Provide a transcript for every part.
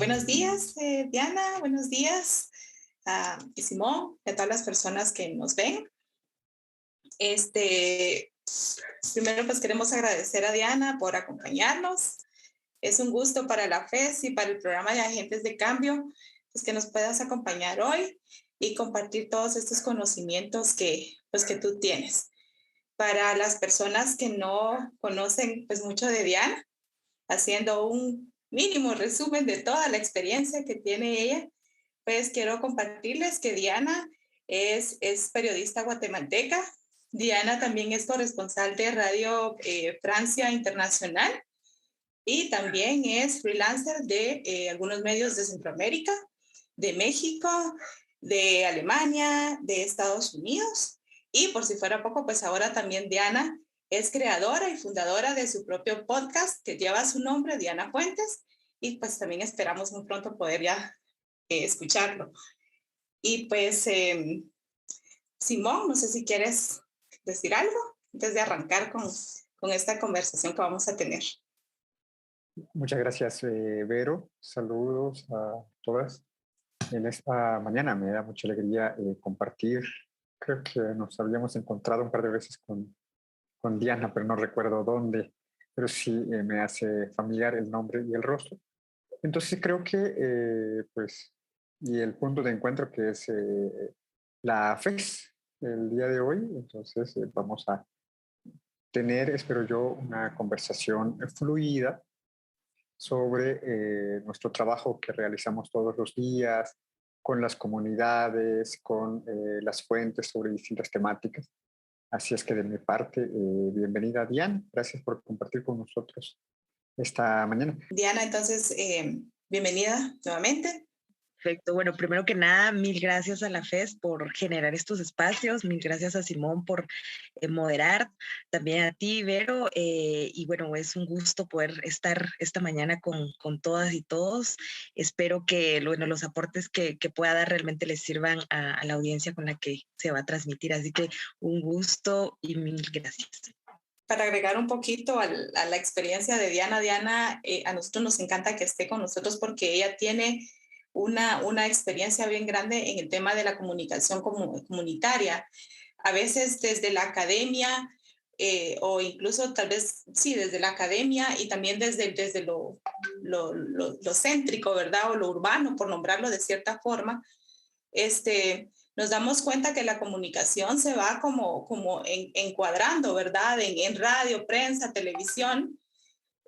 Buenos días, Diana, buenos días, y Simón, y a todas las personas que nos ven. Primero, pues queremos agradecer a Diana por acompañarnos. Es un gusto para la FES y para el programa de Agentes de Cambio, pues que nos puedas acompañar hoy y compartir todos estos conocimientos que tú tienes. Para las personas que no conocen pues mucho de Diana, haciendo un mínimo resumen de toda la experiencia que tiene ella, pues quiero compartirles que Diana es periodista guatemalteca. Diana también es corresponsal de Radio Francia Internacional y también es freelancer de algunos medios de Centroamérica, de México, de Alemania, de Estados Unidos. Y por si fuera poco, pues ahora también Diana es creadora y fundadora de su propio podcast que lleva su nombre, Diana Fuentes, y pues también esperamos muy pronto poder ya escucharlo. Y pues, Simón, no sé si quieres decir algo antes de arrancar con esta conversación que vamos a tener. Muchas gracias, Vero. Saludos a todas. En esta mañana me da mucha alegría compartir. Creo que nos habíamos encontrado un par de veces con Diana, pero no recuerdo dónde. Pero sí me hace familiar el nombre y el rostro. Entonces creo que, pues, y el punto de encuentro que es la FES el día de hoy. Entonces vamos a tener, espero yo, una conversación fluida sobre nuestro trabajo que realizamos todos los días con las comunidades, con las fuentes sobre distintas temáticas. Así es que de mi parte, bienvenida Diana, gracias por compartir con nosotros esta mañana. Diana, entonces, bienvenida nuevamente. Perfecto. Bueno, primero que nada, mil gracias a la FES por generar estos espacios, mil gracias a Simón por moderar, también a ti, Vero, y bueno, es un gusto poder estar esta mañana con todas y todos. Espero que bueno, los aportes que pueda dar realmente les sirvan a la audiencia con la que se va a transmitir, así que un gusto y mil gracias. Para agregar un poquito a la experiencia de Diana, a nosotros nos encanta que esté con nosotros porque ella tiene una experiencia bien grande en el tema de la comunicación comunitaria. A veces desde la academia o incluso tal vez, sí, desde la academia y también desde lo céntrico, ¿verdad? O lo urbano, por nombrarlo de cierta forma, nos damos cuenta que la comunicación se va como encuadrando, ¿verdad? En radio, prensa, televisión,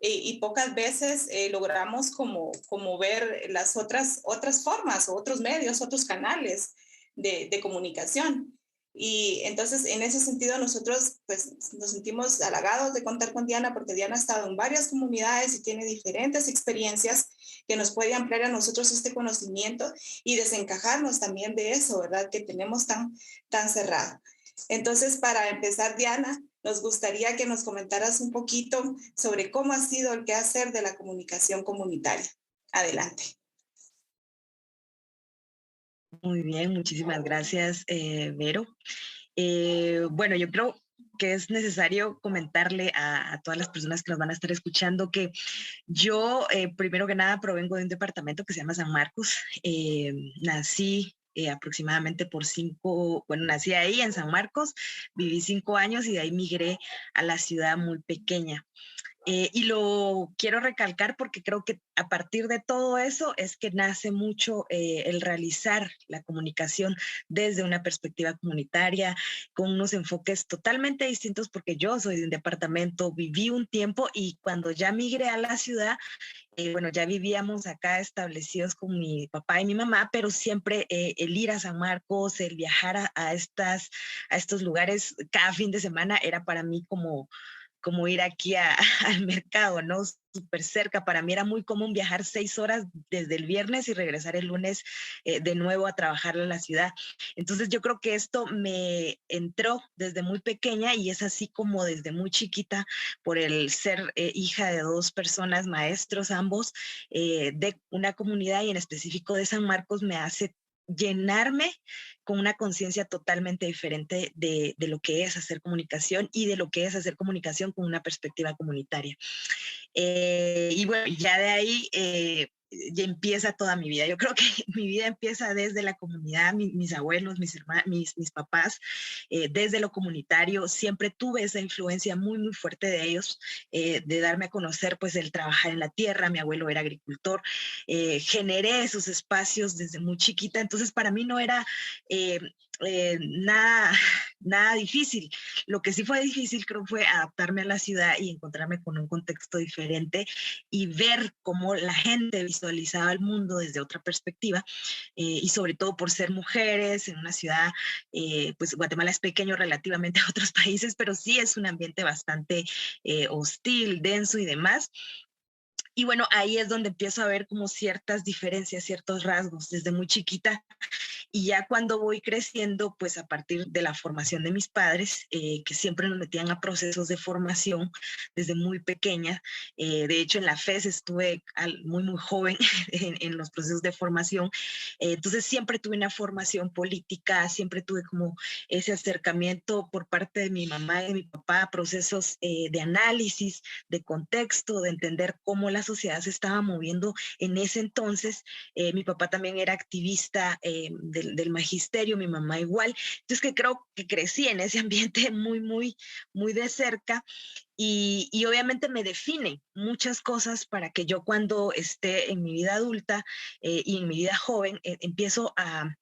y pocas veces logramos como ver las otras formas, o otros medios, otros canales de comunicación. Y entonces, en ese sentido, nosotros pues, nos sentimos halagados de contar con Diana, porque Diana ha estado en varias comunidades y tiene diferentes experiencias que nos puede ampliar a nosotros este conocimiento y desencajarnos también de eso, ¿verdad? Que tenemos tan cerrado. Entonces, para empezar, Diana, nos gustaría que nos comentaras un poquito sobre cómo ha sido el quehacer de la comunicación comunitaria. Adelante. Muy bien, muchísimas gracias, Vero. Bueno, yo creo que es necesario comentarle a todas las personas que nos van a estar escuchando que yo, primero que nada, provengo de un departamento que se llama San Marcos. Nací aproximadamente nací ahí en San Marcos, viví 5 años y de ahí migré a la ciudad muy pequeña. Y lo quiero recalcar porque creo que a partir de todo eso es que nace mucho el realizar la comunicación desde una perspectiva comunitaria, con unos enfoques totalmente distintos, porque yo soy de un departamento, viví un tiempo y cuando ya migré a la ciudad, bueno, ya vivíamos acá establecidos con mi papá y mi mamá, pero siempre el ir a San Marcos, el viajar a estos lugares cada fin de semana era para mí como ir aquí al mercado, ¿no? Súper cerca. Para mí era muy común viajar 6 horas desde el viernes y regresar el lunes de nuevo a trabajar en la ciudad. Entonces yo creo que esto me entró desde muy pequeña y es así como desde muy chiquita, por el ser hija de 2 personas, maestros ambos, de una comunidad y en específico de San Marcos, me hace llenarme con una conciencia totalmente diferente de lo que es hacer comunicación y de lo que es hacer comunicación con una perspectiva comunitaria. Y bueno, ya de ahí ya empieza toda mi vida. Yo creo que mi vida empieza desde la comunidad, mis abuelos, mis hermanos, mis papás, desde lo comunitario. Siempre tuve esa influencia muy, muy fuerte de ellos, de darme a conocer pues el trabajar en la tierra. Mi abuelo era agricultor. Generé esos espacios desde muy chiquita, entonces para mí no era nada difícil. Lo que sí fue difícil creo fue adaptarme a la ciudad y encontrarme con un contexto diferente y ver cómo la gente visualizaba el mundo desde otra perspectiva, y sobre todo por ser mujeres en una ciudad, pues Guatemala es pequeño relativamente a otros países, pero sí es un ambiente bastante hostil, denso y demás. Y bueno, ahí es donde empiezo a ver como ciertas diferencias, ciertos rasgos desde muy chiquita. Y ya cuando voy creciendo, pues a partir de la formación de mis padres, que siempre nos metían a procesos de formación desde muy pequeña. De hecho, en la FES estuve muy, muy joven en los procesos de formación. Entonces siempre tuve una formación política, siempre tuve como ese acercamiento por parte de mi mamá y de mi papá a procesos de análisis, de contexto, de entender cómo la sociedad se estaba moviendo en ese entonces. Mi papá también era activista del magisterio, mi mamá igual. Entonces que creo que crecí en ese ambiente muy, muy, muy de cerca, y obviamente me define muchas cosas para que yo cuando esté en mi vida adulta y en mi vida joven empiezo a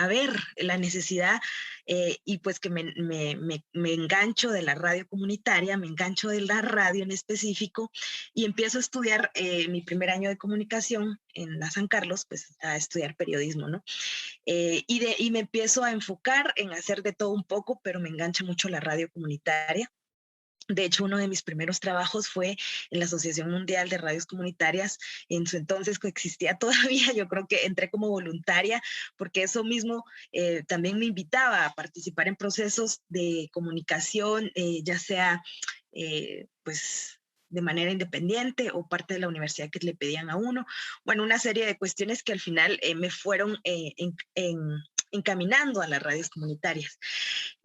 ver la necesidad, y pues que me engancho de la radio comunitaria, me engancho de la radio en específico, y empiezo a estudiar mi primer año de comunicación en la San Carlos, pues a estudiar periodismo, ¿no? Y me empiezo a enfocar en hacer de todo un poco, pero me engancha mucho la radio comunitaria. De hecho, uno de mis primeros trabajos fue en la Asociación Mundial de Radios Comunitarias. En su entonces coexistía todavía. Yo creo que entré como voluntaria porque eso mismo también me invitaba a participar en procesos de comunicación, ya sea pues de manera independiente o parte de la universidad que le pedían a uno. Bueno, una serie de cuestiones que al final me fueron encaminando a las radios comunitarias.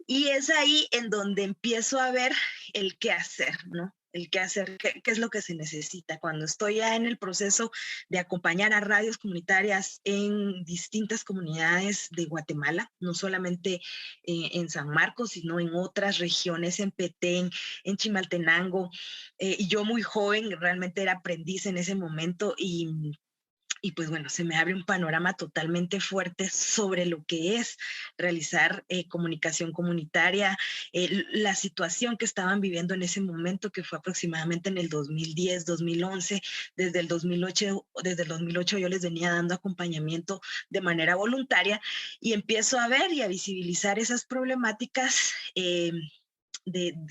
Y es ahí en donde empiezo a ver el qué hacer, ¿no? El qué hacer, qué es lo que se necesita. Cuando estoy ya en el proceso de acompañar a radios comunitarias en distintas comunidades de Guatemala, no solamente en San Marcos, sino en otras regiones, en Petén, en Chimaltenango. Y yo muy joven, realmente era aprendiz en ese momento, y pues bueno, se me abre un panorama totalmente fuerte sobre lo que es realizar comunicación comunitaria, la situación que estaban viviendo en ese momento, que fue aproximadamente en el 2010, 2011. Desde el 2008 yo les venía dando acompañamiento de manera voluntaria, y empiezo a ver y a visibilizar esas problemáticas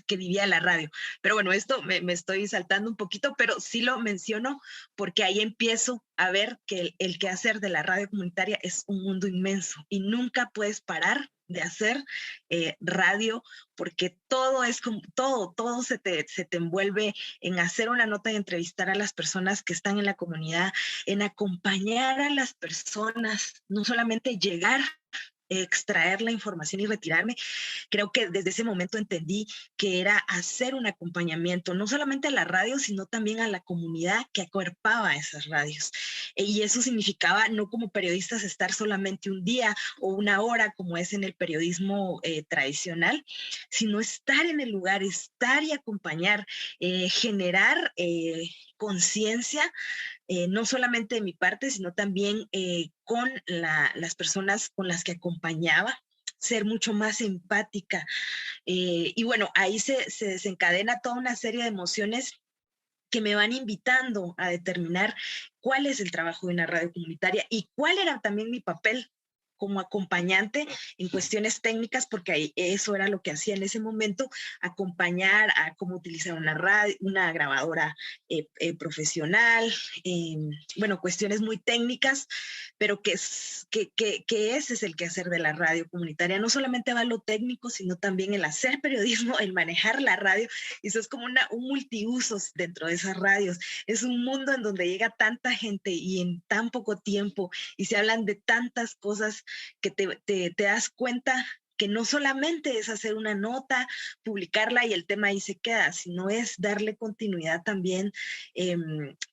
que vivía la radio. Pero bueno, esto me estoy saltando un poquito, pero sí lo menciono porque ahí empiezo a ver que el quehacer de la radio comunitaria es un mundo inmenso y nunca puedes parar de hacer radio, porque todo es como todo se te envuelve en hacer una nota y entrevistar a las personas que están en la comunidad, en acompañar a las personas, no solamente llegar, extraer la información y retirarme. Creo que desde ese momento entendí que era hacer un acompañamiento, no solamente a la radio, sino también a la comunidad que acuerpaba esas radios. Y eso significaba no como periodistas estar solamente un día o una hora, como es en el periodismo tradicional, sino estar en el lugar, estar y acompañar, generar conciencia, no solamente de mi parte, sino también con las personas con las que acompañaba, ser mucho más empática. Y bueno, ahí se desencadena toda una serie de emociones que me van invitando a determinar cuál es el trabajo de una radio comunitaria y cuál era también mi papel como acompañante en cuestiones técnicas, porque ahí, eso era lo que hacía en ese momento, acompañar a cómo utilizar una radio, una grabadora profesional, bueno, cuestiones muy técnicas, pero que ese es el quehacer de la radio comunitaria. No solamente va lo técnico, sino también el hacer periodismo, el manejar la radio, y eso es como un multiusos dentro de esas radios. Es un mundo en donde llega tanta gente y en tan poco tiempo, y se hablan de tantas cosas que te das cuenta que no solamente es hacer una nota, publicarla y el tema ahí se queda, sino es darle continuidad también,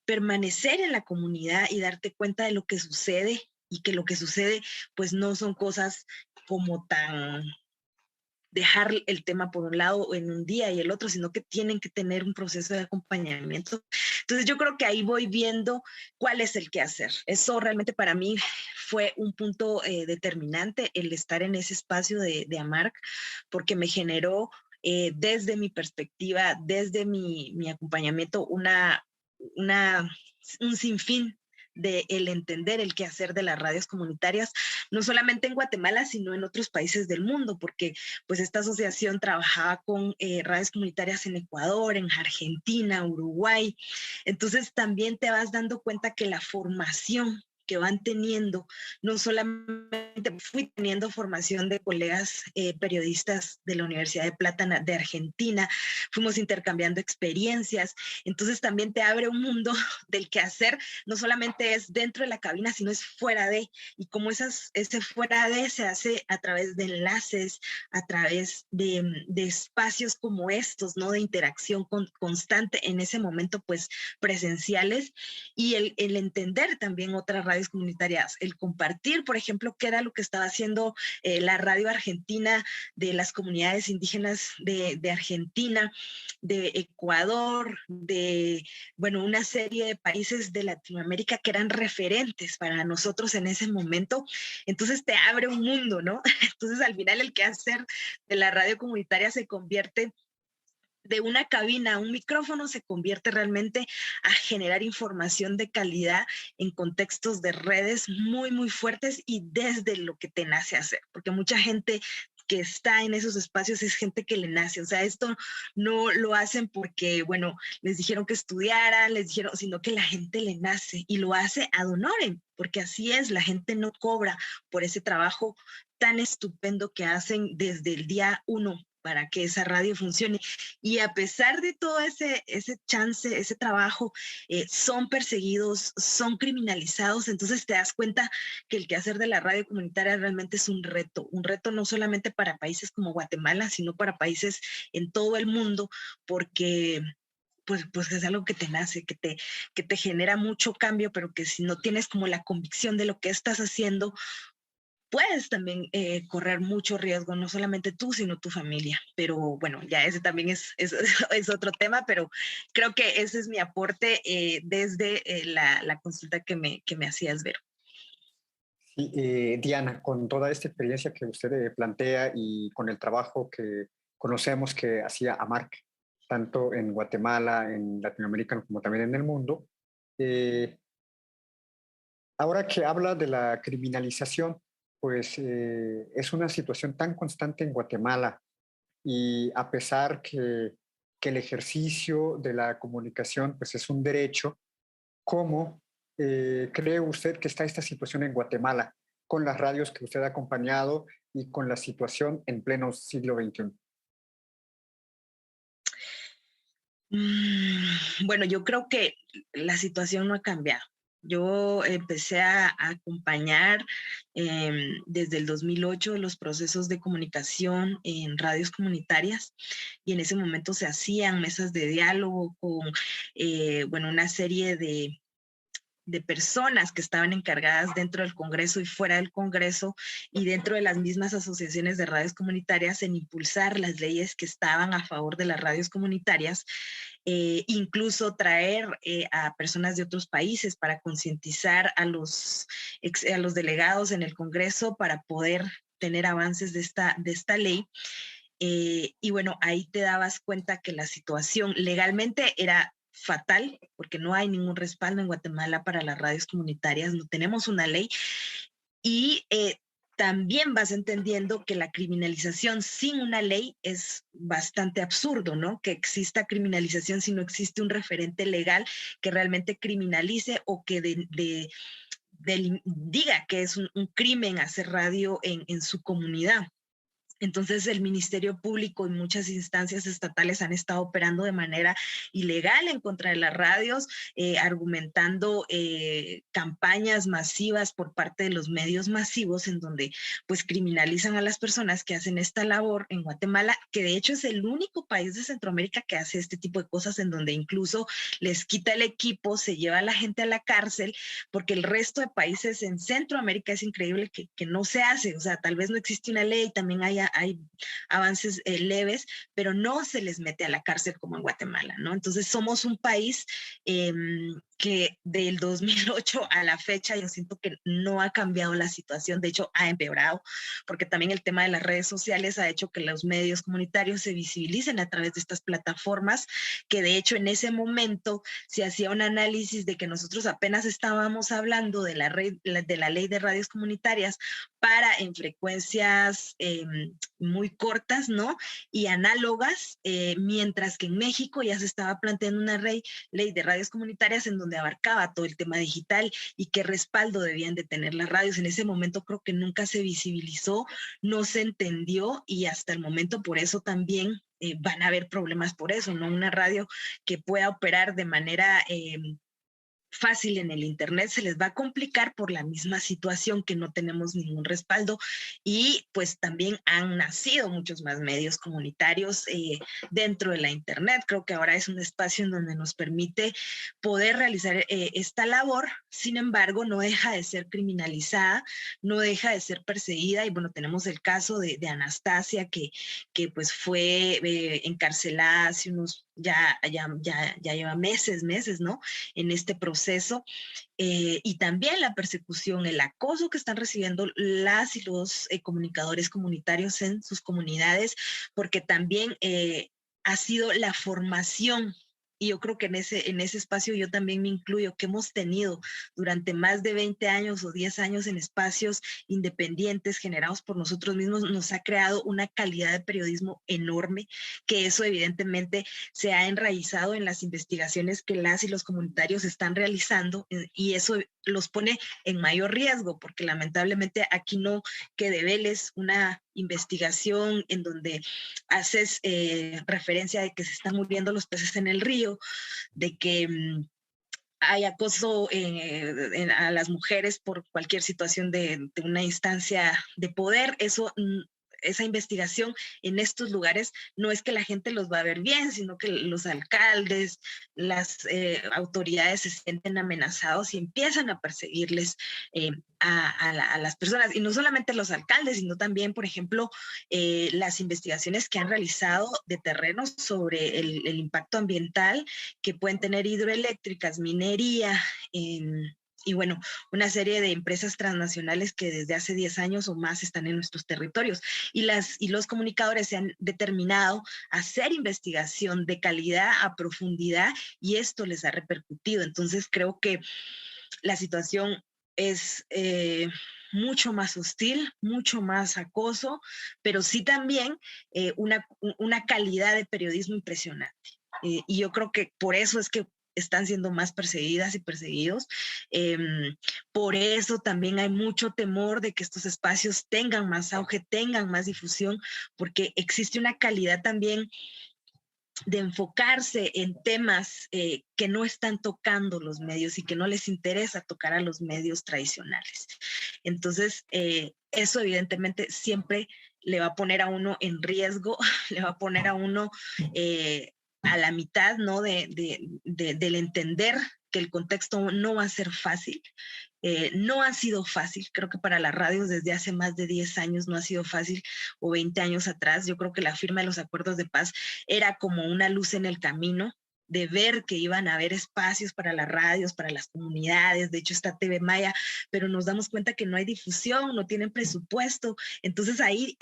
permanecer en la comunidad y darte cuenta de lo que sucede, y que lo que sucede pues no son cosas como tan dejar el tema por un lado en un día y el otro, sino que tienen que tener un proceso de acompañamiento. Entonces yo creo que ahí voy viendo cuál es el qué hacer. Eso realmente para mí fue un punto determinante, el estar en ese espacio de AMARC, porque me generó desde mi perspectiva, desde mi acompañamiento, un sinfín de el entender el quehacer de las radios comunitarias, no solamente en Guatemala, sino en otros países del mundo, porque pues esta asociación trabajaba con radios comunitarias en Ecuador, en Argentina, Uruguay. Entonces también te vas dando cuenta que la formación que van teniendo, no solamente fui teniendo formación de colegas periodistas de la Universidad de Plata de Argentina, fuimos intercambiando experiencias, entonces también te abre un mundo del quehacer, no solamente es dentro de la cabina, sino es fuera de, y como ese fuera de se hace a través de enlaces, a través de espacios como estos, ¿no? De interacción constante en ese momento, pues presenciales, y el entender también otras radios comunitarias, el compartir, por ejemplo, qué era lo que estaba haciendo la radio argentina de las comunidades indígenas de Argentina, de Ecuador, de, bueno, una serie de países de Latinoamérica que eran referentes para nosotros en ese momento. Entonces te abre un mundo, ¿no? Entonces al final el quehacer de la radio comunitaria se convierte de una cabina a un micrófono, se convierte realmente a generar información de calidad en contextos de redes muy, muy fuertes y desde lo que te nace hacer, porque mucha gente que está en esos espacios es gente que le nace, o sea, esto no lo hacen porque, bueno, les dijeron que estudiaran, les dijeron, sino que la gente le nace y lo hace ad honorem, porque así es, la gente no cobra por ese trabajo tan estupendo que hacen desde el día uno para que esa radio funcione. Y a pesar de todo ese chance, ese trabajo, son perseguidos, son criminalizados, entonces te das cuenta que el quehacer de la radio comunitaria realmente es un reto no solamente para países como Guatemala, sino para países en todo el mundo, porque pues es algo que te nace, que te genera mucho cambio, pero que si no tienes como la convicción de lo que estás haciendo, puedes también correr mucho riesgo, no solamente tú, sino tu familia. Pero bueno, ya ese también es otro tema, pero creo que ese es mi aporte desde la consulta que me hacías ver. Sí, Diana, con toda esta experiencia que usted plantea y con el trabajo que conocemos que hacía AMARC, tanto en Guatemala, en Latinoamérica, como también en el mundo, eh, ahora que habla de la criminalización, pues es una situación tan constante en Guatemala y a pesar que el ejercicio de la comunicación pues es un derecho, ¿cómo cree usted que está esta situación en Guatemala con las radios que usted ha acompañado y con la situación en pleno siglo XXI? Bueno, yo creo que la situación no ha cambiado. Yo empecé a acompañar desde el 2008 los procesos de comunicación en radios comunitarias y en ese momento se hacían mesas de diálogo con, bueno, una serie de personas que estaban encargadas dentro del Congreso y fuera del Congreso y dentro de las mismas asociaciones de radios comunitarias en impulsar las leyes que estaban a favor de las radios comunitarias, incluso traer a personas de otros países para concientizar a los delegados en el Congreso para poder tener avances de esta ley. Y bueno, ahí te dabas cuenta que la situación legalmente era fatal, porque no hay ningún respaldo en Guatemala para las radios comunitarias, no tenemos una ley, y también vas entendiendo que la criminalización sin una ley es bastante absurdo, ¿no? Que exista criminalización si no existe un referente legal que realmente criminalice o que diga que es un crimen hacer radio en su comunidad. Entonces el Ministerio Público y muchas instancias estatales han estado operando de manera ilegal en contra de las radios, argumentando campañas masivas por parte de los medios masivos en donde pues criminalizan a las personas que hacen esta labor en Guatemala, que de hecho es el único país de Centroamérica que hace este tipo de cosas, en donde incluso les quita el equipo, se lleva a la gente a la cárcel, porque el resto de países en Centroamérica es increíble que no se hace. O sea, tal vez no existe una ley, también hay avances leves, pero no se les mete a la cárcel como en Guatemala, ¿no? Entonces somos un país que del 2008 a la fecha yo siento que no ha cambiado la situación, de hecho ha empeorado, porque también el tema de las redes sociales ha hecho que los medios comunitarios se visibilicen a través de estas plataformas, que de hecho en ese momento se hacía un análisis de que nosotros apenas estábamos hablando de la ley de radios comunitarias para en frecuencias muy cortas, ¿no? Y análogas, mientras que en México ya se estaba planteando una ley de radios comunitarias en donde abarcaba todo el tema digital y qué respaldo debían de tener las radios. En ese momento creo que nunca se visibilizó, no se entendió, y hasta el momento por eso también van a haber problemas por eso, ¿no? Una radio que pueda operar de manera fácil en el internet se les va a complicar por la misma situación, que no tenemos ningún respaldo, y pues también han nacido muchos más medios comunitarios dentro de la internet. Creo que ahora es un espacio en donde nos permite poder realizar esta labor. Sin embargo, no deja de ser criminalizada, no deja de ser perseguida, y bueno, tenemos el caso de Anastasia, que pues fue encarcelada hace unos, ya lleva meses, ¿no? En este proceso, y también la persecución, el acoso que están recibiendo las y los comunicadores comunitarios en sus comunidades, porque también ha sido la formación. Y yo creo que en ese espacio yo también me incluyo, que hemos tenido durante más de 20 años o 10 años en espacios independientes generados por nosotros mismos, nos ha creado una calidad de periodismo enorme, que eso evidentemente se ha enraizado en las investigaciones que las y los comunitarios están realizando, y eso los pone en mayor riesgo, porque lamentablemente aquí no que develes una investigación en donde haces referencia de que se están muriendo los peces en el río, de que hay acoso a las mujeres por cualquier situación de una instancia de poder. Eso, esa investigación en estos lugares no es que la gente los va a ver bien, sino que los alcaldes, las autoridades se sienten amenazados y empiezan a perseguirles a las personas. Y no solamente los alcaldes, sino también, por ejemplo, las investigaciones que han realizado de terrenos sobre el impacto ambiental que pueden tener hidroeléctricas, minería, y bueno, una serie de empresas transnacionales que desde hace 10 años o más están en nuestros territorios. Y los comunicadores se han determinado a hacer investigación de calidad, a profundidad, y esto les ha repercutido. Entonces creo que la situación es mucho más hostil, mucho más acoso, pero sí también una calidad de periodismo impresionante. Y yo creo que por eso es que están siendo más perseguidas y perseguidos. Por eso también hay mucho temor de que estos espacios tengan más auge, tengan más difusión, porque existe una calidad también de enfocarse en temas que no están tocando los medios y que no les interesa tocar a los medios tradicionales. Entonces, eso evidentemente siempre le va a poner a uno en riesgo, le va a poner a uno a la mitad, ¿no? Del entender que el contexto no va a ser fácil. No ha sido fácil, creo que para las radios desde hace más de 10 años no ha sido fácil, o 20 años atrás. Yo creo que la firma de los acuerdos de paz era como una luz en el camino, de ver que iban a haber espacios para las radios, para las comunidades. De hecho está TV Maya, pero nos damos cuenta que no hay difusión, no tienen presupuesto. Entonces ahí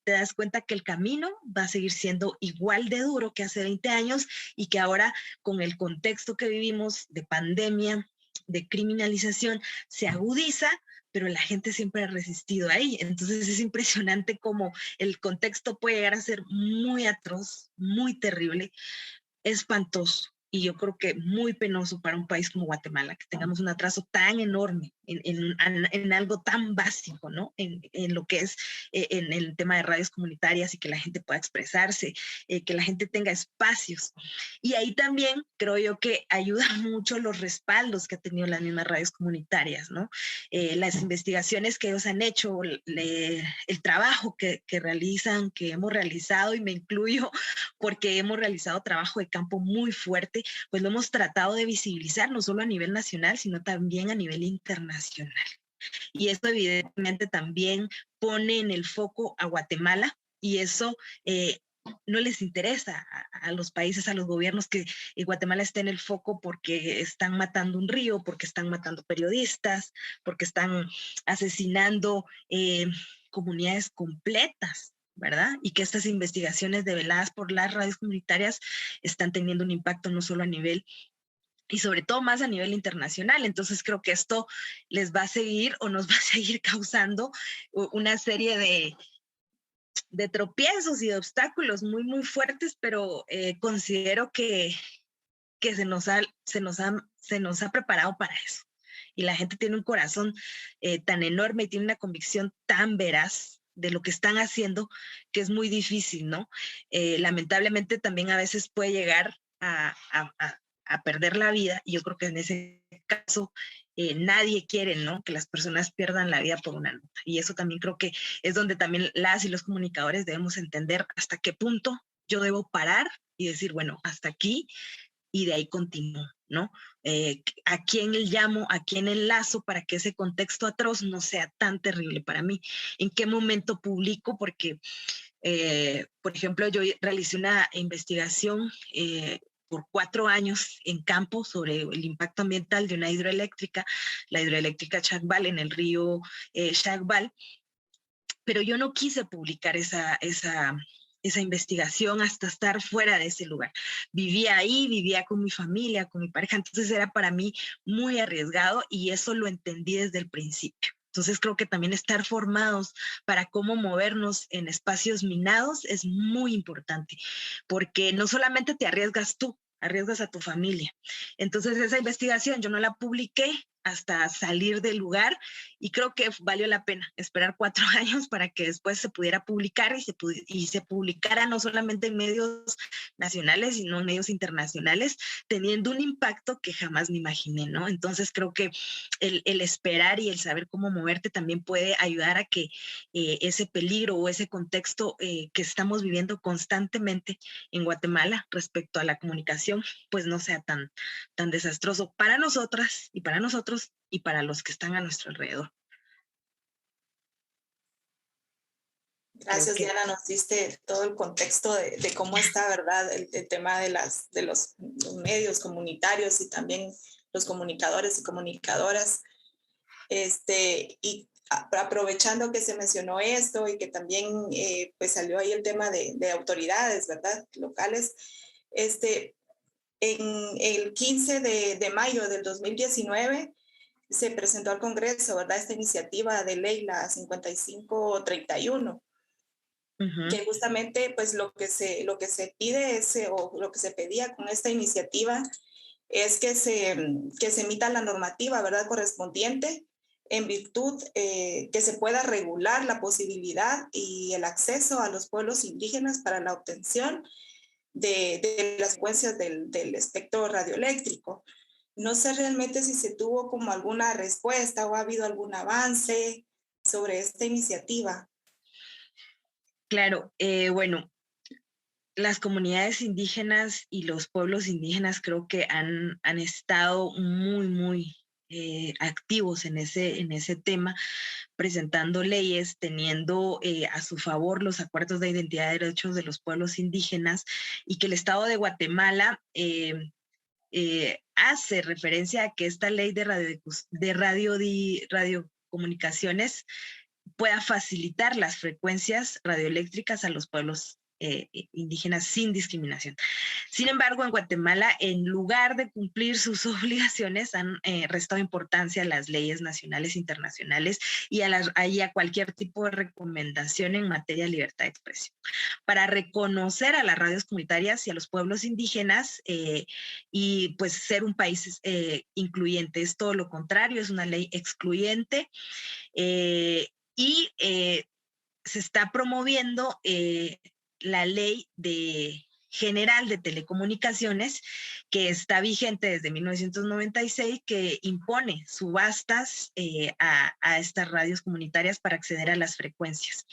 te das cuenta que el camino va a seguir siendo igual de duro que hace 20 años, y que ahora, con el contexto que vivimos de pandemia, de criminalización, se agudiza, pero la gente siempre ha resistido ahí. Entonces es impresionante cómo el contexto puede llegar a ser muy atroz, muy terrible, espantoso, y yo creo que muy penoso para un país como Guatemala, que tengamos un atraso tan enorme en algo tan básico, ¿no? En lo que es en el tema de radios comunitarias y que la gente pueda expresarse, que la gente tenga espacios. Y ahí también creo yo que ayuda mucho los respaldos que ha tenido las mismas radios comunitarias, ¿no? Las investigaciones que ellos han hecho, el trabajo que realizan, que hemos realizado, y me incluyo porque hemos realizado trabajo de campo muy fuerte, pues lo hemos tratado de visibilizar no solo a nivel nacional, sino también a nivel internacional. Y esto evidentemente también pone en el foco a Guatemala, y eso no les interesa a los países, a los gobiernos, que Guatemala esté en el foco porque están matando un río, porque están matando periodistas, porque están asesinando comunidades completas, ¿verdad? Y que estas investigaciones develadas por las radios comunitarias están teniendo un impacto no solo a nivel, y sobre todo más a nivel internacional. Entonces creo que esto les va a seguir, o nos va a seguir causando una serie de tropiezos y de obstáculos muy, muy fuertes, pero considero que se nos ha preparado para eso. Y la gente tiene un corazón tan enorme y tiene una convicción tan veraz de lo que están haciendo, que es muy difícil, ¿no? Lamentablemente también a veces puede llegar a perder la vida, y yo creo que en ese caso nadie quiere, ¿no?, que las personas pierdan la vida por una nota. Y eso también creo que es donde también las y los comunicadores debemos entender hasta qué punto yo debo parar y decir, bueno, hasta aquí, y de ahí continúo, ¿no? ¿A quién llamo, a quién enlazo para que ese contexto atroz no sea tan terrible para mí? ¿En qué momento publico? Porque, por ejemplo, yo realicé una investigación por 4 años en campo sobre el impacto ambiental de una hidroeléctrica, la hidroeléctrica Chagbal, en el río Chagbal, pero yo no quise publicar esa investigación hasta estar fuera de ese lugar. Vivía ahí, vivía con mi familia, con mi pareja, entonces era para mí muy arriesgado, y eso lo entendí desde el principio. Entonces creo que también estar formados para cómo movernos en espacios minados es muy importante, porque no solamente te arriesgas tú, arriesgas a tu familia. Entonces esa investigación yo no la publiqué hasta salir del lugar, y creo que valió la pena esperar 4 años para que después se pudiera publicar, y se publicara no solamente en medios nacionales, sino en medios internacionales, teniendo un impacto que jamás me imaginé, ¿no? Entonces creo que el esperar y el saber cómo moverte también puede ayudar a que ese peligro o ese contexto que estamos viviendo constantemente en Guatemala respecto a la comunicación, pues no sea tan desastroso para nosotras y para nosotros y para los que están a nuestro alrededor. Gracias, Diana, nos diste todo el contexto de cómo está, ¿verdad?, el tema de los medios comunitarios y también los comunicadores y comunicadoras. Y aprovechando que se mencionó esto y que también pues salió ahí el tema de autoridades, ¿verdad?, locales, en el 15 de mayo del 2019 se presentó al Congreso, ¿verdad?, esta iniciativa de ley, la 5531, que justamente pues lo que se pide o lo que se pedía con esta iniciativa es que se emita la normativa, ¿verdad?, correspondiente, en virtud que se pueda regular la posibilidad y el acceso a los pueblos indígenas para la obtención de las frecuencias del espectro radioeléctrico. No sé realmente si se tuvo como alguna respuesta o ha habido algún avance sobre esta iniciativa. Claro, bueno, las comunidades indígenas y los pueblos indígenas creo que han estado muy, muy activos en ese tema, presentando leyes, teniendo a su favor los acuerdos de identidad de derechos de los pueblos indígenas, y que el Estado de Guatemala hace referencia a que esta ley de radiocomunicaciones pueda facilitar las frecuencias radioeléctricas a los pueblos indígenas sin discriminación. Sin embargo, en Guatemala, en lugar de cumplir sus obligaciones, han restado importancia a las leyes nacionales e internacionales y a cualquier tipo de recomendación en materia de libertad de expresión. Para reconocer a las radios comunitarias y a los pueblos indígenas y pues ser un país incluyente. Es todo lo contrario, es una ley excluyente y se está promoviendo la ley general de telecomunicaciones que está vigente desde 1996, que impone subastas a estas radios comunitarias para acceder a las frecuencias.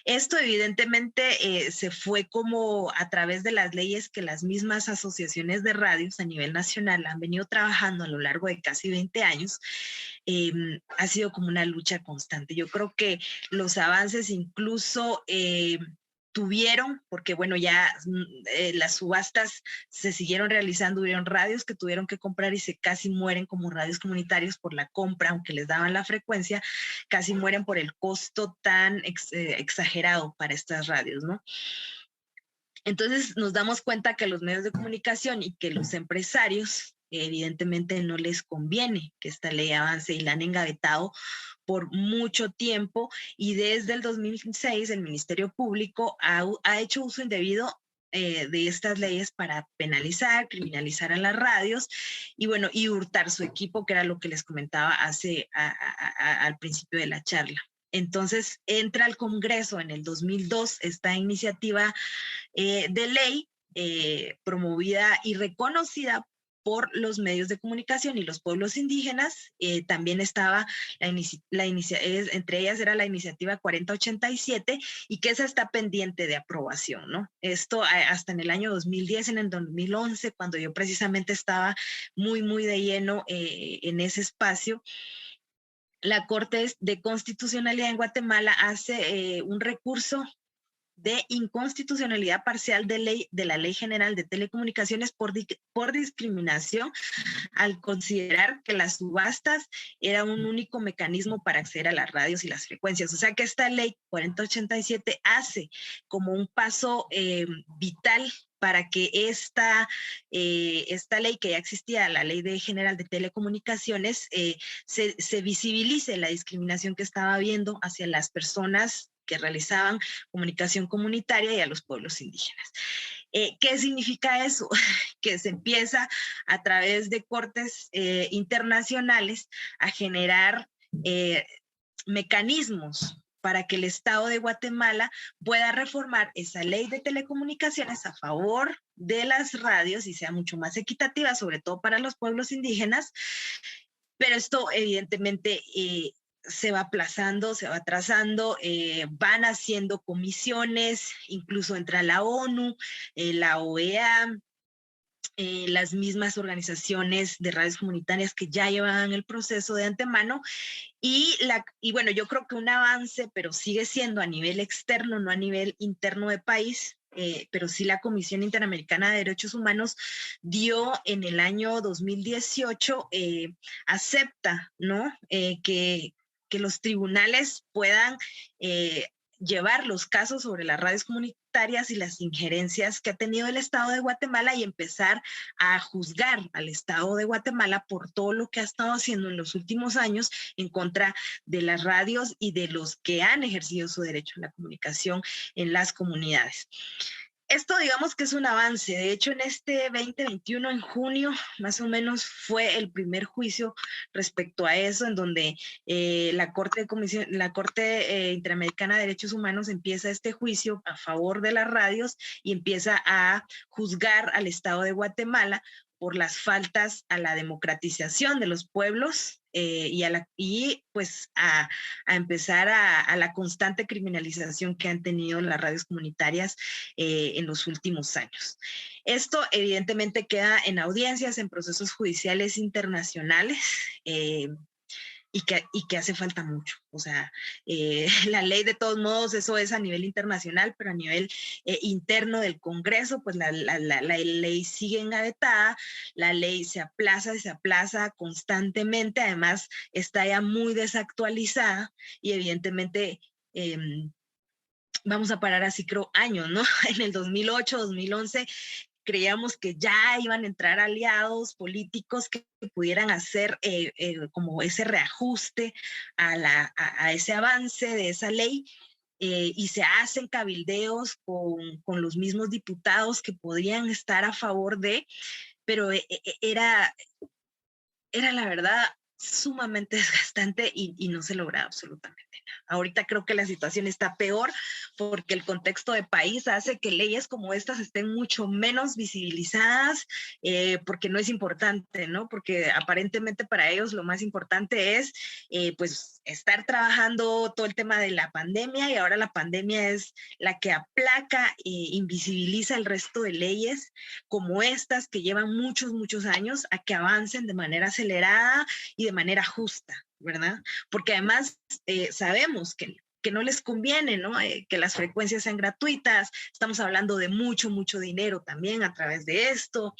Esto evidentemente se fue como a través de las leyes que las mismas asociaciones de radios a nivel nacional han venido trabajando a lo largo de casi 20 años. Ha sido como una lucha constante. Yo creo que los avances incluso tuvieron, porque bueno, ya las subastas se siguieron realizando, hubieron radios que tuvieron que comprar y se casi mueren como radios comunitarios por la compra, aunque les daban la frecuencia, casi mueren por el costo tan exagerado para estas radios, ¿no? Entonces nos damos cuenta que los medios de comunicación y que los empresarios evidentemente no les conviene que esta ley avance y la han engavetado por mucho tiempo, y desde el 2006 el Ministerio Público ha hecho uso indebido de estas leyes para penalizar, criminalizar a las radios y bueno, y hurtar su equipo, que era lo que les comentaba al principio de la charla. Entonces entra al Congreso en el 2002 esta iniciativa de ley promovida y reconocida por los medios de comunicación y los pueblos indígenas. También estaba entre ellas era la iniciativa 4087 y que esa está pendiente de aprobación, ¿no? Esto hasta en el año 2010, en el 2011, cuando yo precisamente estaba muy de lleno en ese espacio, la Corte de Constitucionalidad en Guatemala hace un recurso de inconstitucionalidad parcial de la Ley General de Telecomunicaciones por discriminación, al considerar que las subastas era un único mecanismo para acceder a las radios y las frecuencias. O sea que esta ley 4087 hace como un paso vital para que esta ley que ya existía, la Ley General de Telecomunicaciones, se visibilice la discriminación que estaba habiendo hacia las personas que realizaban comunicación comunitaria y a los pueblos indígenas. ¿Qué significa eso? Que se empieza a través de cortes internacionales a generar mecanismos para que el Estado de Guatemala pueda reformar esa ley de telecomunicaciones a favor de las radios y sea mucho más equitativa, sobre todo para los pueblos indígenas. Pero esto evidentemente se va aplazando, se va atrasando, van haciendo comisiones, incluso entra la ONU, la OEA, las mismas organizaciones de radios comunitarias que ya llevaban el proceso de antemano. Y bueno, yo creo que un avance, pero sigue siendo a nivel externo, no a nivel interno de país, pero sí la Comisión Interamericana de Derechos Humanos dio en el año 2018, acepta, ¿no? Que los tribunales puedan llevar los casos sobre las radios comunitarias y las injerencias que ha tenido el Estado de Guatemala y empezar a juzgar al Estado de Guatemala por todo lo que ha estado haciendo en los últimos años en contra de las radios y de los que han ejercido su derecho a la comunicación en las comunidades. Esto digamos que es un avance. De hecho, en este 2021, en junio, más o menos, fue el primer juicio respecto a eso, en donde la Corte Interamericana de Derechos Humanos empieza este juicio a favor de las radios y empieza a juzgar al Estado de Guatemala por las faltas a la democratización de los pueblos y pues a empezar a la constante criminalización que han tenido las radios comunitarias en los últimos años. Esto evidentemente queda en audiencias, en procesos judiciales internacionales, y que hace falta mucho. O sea, la ley de todos modos, eso es a nivel internacional, pero a nivel interno del Congreso, pues la ley sigue engavetada, la ley se aplaza constantemente, además está ya muy desactualizada y evidentemente vamos a parar así, creo, años, ¿no? En el 2008, 2011, creíamos que ya iban a entrar aliados políticos que pudieran hacer como ese reajuste a ese avance de esa ley. Y se hacen cabildeos con los mismos diputados que podrían estar a favor de, pero era la verdad sumamente desgastante y no se logra absolutamente nada. Ahorita creo que la situación está peor porque el contexto de país hace que leyes como estas estén mucho menos visibilizadas porque no es importante, ¿no? Porque aparentemente para ellos lo más importante es pues estar trabajando todo el tema de la pandemia y ahora la pandemia es la que aplaca e invisibiliza el resto de leyes como estas que llevan muchos, muchos años a que avancen de manera acelerada y de manera justa, ¿verdad? Porque además sabemos que no les conviene, ¿no? Que las frecuencias sean gratuitas, estamos hablando de mucho, mucho dinero también a través de esto.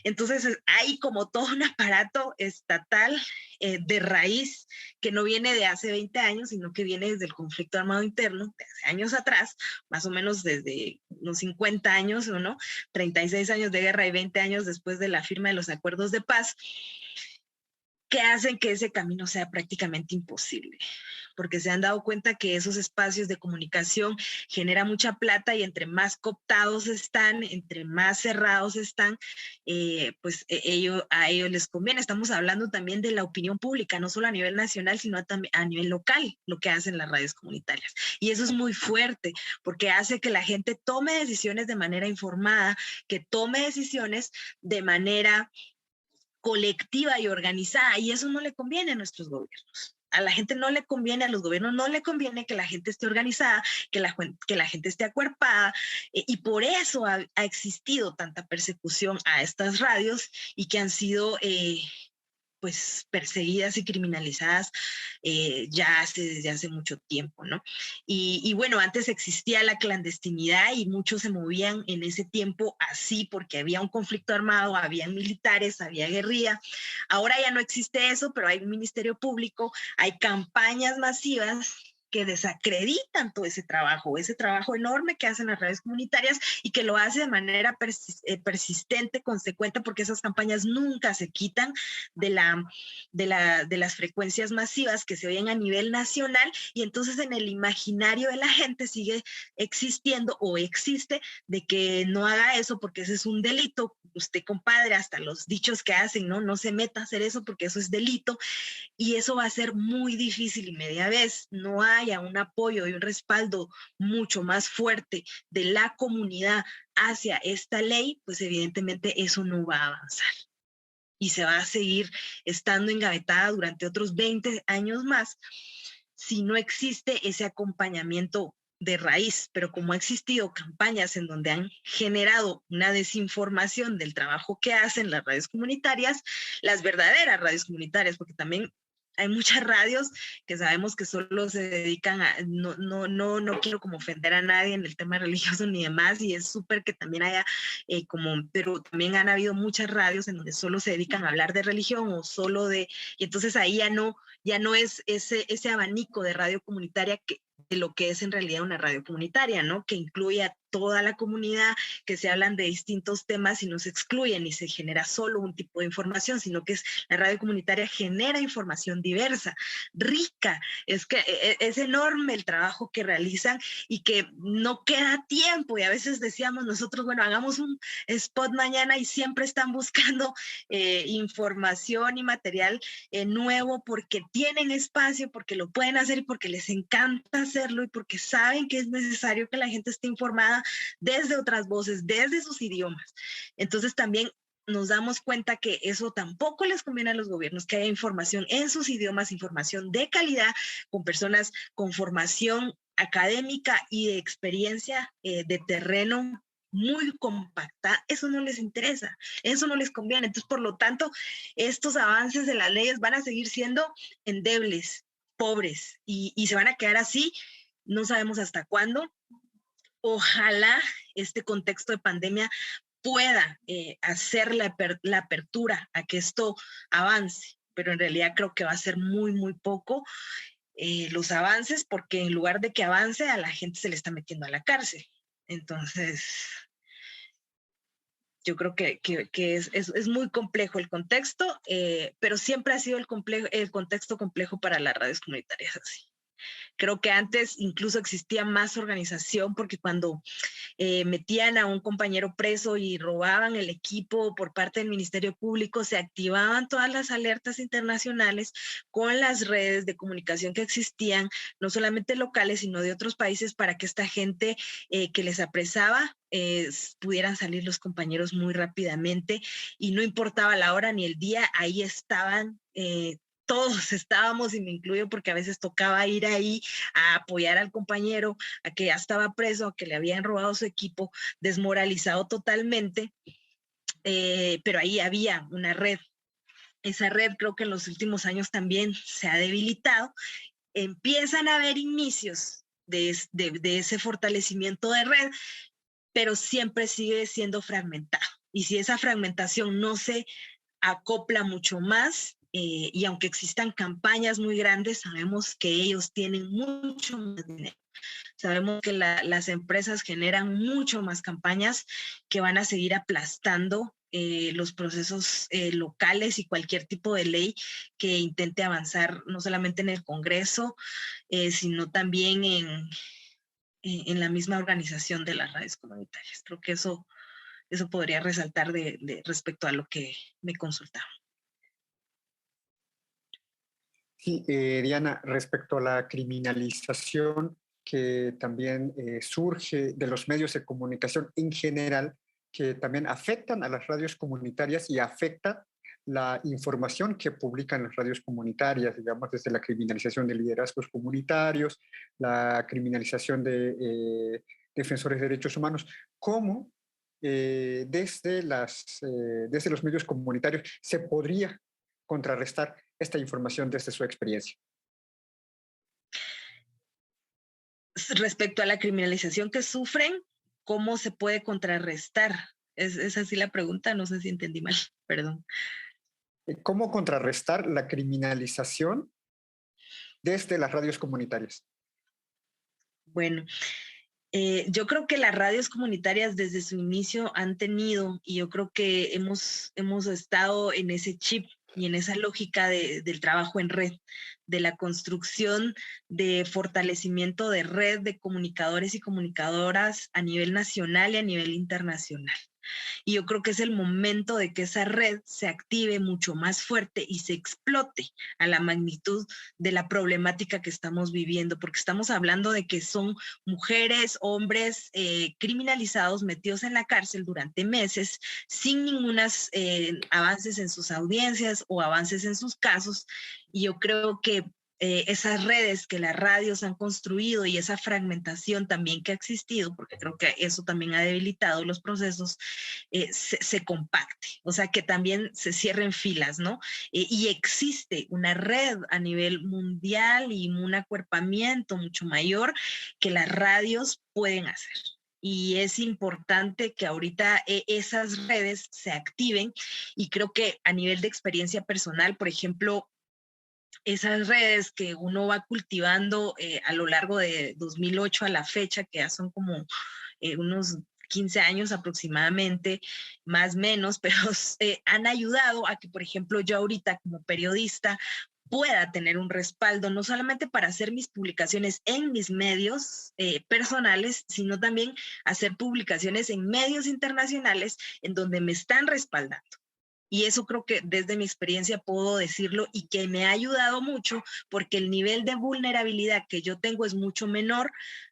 Entonces hay como todo un aparato estatal de raíz que no viene de hace 20 años, sino que viene desde el conflicto armado interno, de hace años atrás, más o menos desde unos 50 años, ¿o no? 36 años de guerra y 20 años después de la firma de los acuerdos de paz, que hacen que ese camino sea prácticamente imposible, porque se han dado cuenta que esos espacios de comunicación generan mucha plata y entre más cooptados están, entre más cerrados están, pues a ellos les conviene. Estamos hablando también de la opinión pública, no solo a nivel nacional, sino también a nivel local, lo que hacen las radios comunitarias. Y eso es muy fuerte, porque hace que la gente tome decisiones de manera informada, que tome decisiones de manera colectiva y organizada, y eso no le conviene a nuestros gobiernos. A la gente no le conviene, a los gobiernos no le conviene que la gente esté organizada, que la gente esté acuerpada, y por eso ha existido tanta persecución a estas radios y que han sido pues perseguidas y criminalizadas desde hace mucho tiempo, ¿no? Y bueno, antes existía la clandestinidad y muchos se movían en ese tiempo así porque había un conflicto armado, había militares, había guerrilla. Ahora ya no existe eso, pero hay un ministerio público, hay campañas masivas que desacreditan todo ese trabajo enorme que hacen las redes comunitarias y que lo hace de manera persistente, consecuente, porque esas campañas nunca se quitan de las frecuencias masivas que se oyen a nivel nacional, y entonces en el imaginario de la gente sigue existiendo o existe de que no haga eso porque ese es un delito. Usted, compadre, hasta los dichos que hacen, no se meta a hacer eso porque eso es delito, y eso va a ser muy difícil, y media vez no haya un apoyo y un respaldo mucho más fuerte de la comunidad hacia esta ley, pues evidentemente eso no va a avanzar y se va a seguir estando engavetada durante otros 20 años más si no existe ese acompañamiento de raíz. Pero como ha existido campañas en donde han generado una desinformación del trabajo que hacen las radios comunitarias, las verdaderas radios comunitarias, porque también hay muchas radios que sabemos que solo se dedican a, no quiero como ofender a nadie en el tema religioso ni demás, y es súper que también haya pero también han habido muchas radios en donde solo se dedican a hablar de religión o solo y entonces ahí ya no es ese abanico de radio comunitaria de lo que es en realidad una radio comunitaria, ¿no? Que incluye a toda la comunidad, que se hablan de distintos temas y no se excluyen y se genera solo un tipo de información, sino que la radio comunitaria genera información diversa, rica. Es que es enorme el trabajo que realizan y que no queda tiempo, y a veces decíamos nosotros, bueno, hagamos un spot mañana, y siempre están buscando información y material nuevo porque tienen espacio, porque lo pueden hacer y porque les encanta hacerlo y porque saben que es necesario que la gente esté informada desde otras voces, desde sus idiomas. Entonces también nos damos cuenta que eso tampoco les conviene a los gobiernos, que haya información en sus idiomas, información de calidad, con personas con formación académica y de experiencia de terreno muy compacta. Eso no les interesa, eso no les conviene. Entonces, por lo tanto, estos avances de las leyes van a seguir siendo endebles, pobres, y se van a quedar así, no sabemos hasta cuándo. Ojalá este contexto de pandemia pueda hacer la apertura a que esto avance, pero en realidad creo que va a ser muy, muy poco. los avances, porque en lugar de que avance, a la gente se le está metiendo a la cárcel. Entonces, yo creo que es muy complejo el contexto, pero siempre ha sido el contexto complejo para las radios comunitarias así. Creo que antes incluso existía más organización, porque cuando metían a un compañero preso y robaban el equipo por parte del Ministerio Público, se activaban todas las alertas internacionales con las redes de comunicación que existían, no solamente locales, sino de otros países, para que esta gente que les apresaba pudieran salir los compañeros muy rápidamente, y no importaba la hora ni el día, ahí estaban. Todos estábamos, y me incluyo porque a veces tocaba ir ahí a apoyar al compañero, a que ya estaba preso, a que le habían robado su equipo, desmoralizado totalmente, pero ahí había una red. Esa red creo que en los últimos años también se ha debilitado. Empiezan a haber inicios de ese fortalecimiento de red, pero siempre sigue siendo fragmentado. Y si esa fragmentación no se acopla mucho más, y aunque existan campañas muy grandes, sabemos que ellos tienen mucho más dinero. Sabemos que las empresas generan mucho más campañas que van a seguir aplastando los procesos locales y cualquier tipo de ley que intente avanzar, no solamente en el Congreso, sino también en la misma organización de las radios comunitarias. Creo que eso podría resaltar respecto a lo que me consultaba. Sí, Diana, respecto a la criminalización que también surge de los medios de comunicación en general, que también afectan a las radios comunitarias y afecta la información que publican las radios comunitarias, digamos, desde la criminalización de liderazgos comunitarios, la criminalización de defensores de derechos humanos, cómo desde los medios comunitarios se podría contrarrestar esta información desde su experiencia. Respecto a la criminalización que sufren, ¿cómo se puede contrarrestar? Es así la pregunta, no sé si entendí mal, perdón. ¿Cómo contrarrestar la criminalización desde las radios comunitarias? Bueno, yo creo que las radios comunitarias desde su inicio han tenido, y yo creo que hemos estado en ese chip y en esa lógica del trabajo en red, de la construcción de fortalecimiento de red de comunicadores y comunicadoras a nivel nacional y a nivel internacional. Y yo creo que es el momento de que esa red se active mucho más fuerte y se explote a la magnitud de la problemática que estamos viviendo, porque estamos hablando de que son mujeres, hombres criminalizados, metidos en la cárcel durante meses, sin ningunos avances en sus audiencias o avances en sus casos. Y yo creo que esas redes que las radios han construido y esa fragmentación también que ha existido, porque creo que eso también ha debilitado los procesos, se compacte, o sea, que también se cierren filas, ¿no? Y existe una red a nivel mundial y un acuerpamiento mucho mayor que las radios pueden hacer. Y es importante que ahorita esas redes se activen, y creo que a nivel de experiencia personal, por ejemplo, esas redes que uno va cultivando a lo largo de 2008 a la fecha, que ya son como unos 15 años aproximadamente, más o menos, pero han ayudado a que, por ejemplo, yo ahorita como periodista pueda tener un respaldo, no solamente para hacer mis publicaciones en mis medios personales, sino también hacer publicaciones en medios internacionales en donde me están respaldando. Y eso creo que desde mi experiencia puedo decirlo, y que me ha ayudado mucho, porque el nivel de vulnerabilidad que yo tengo es mucho menor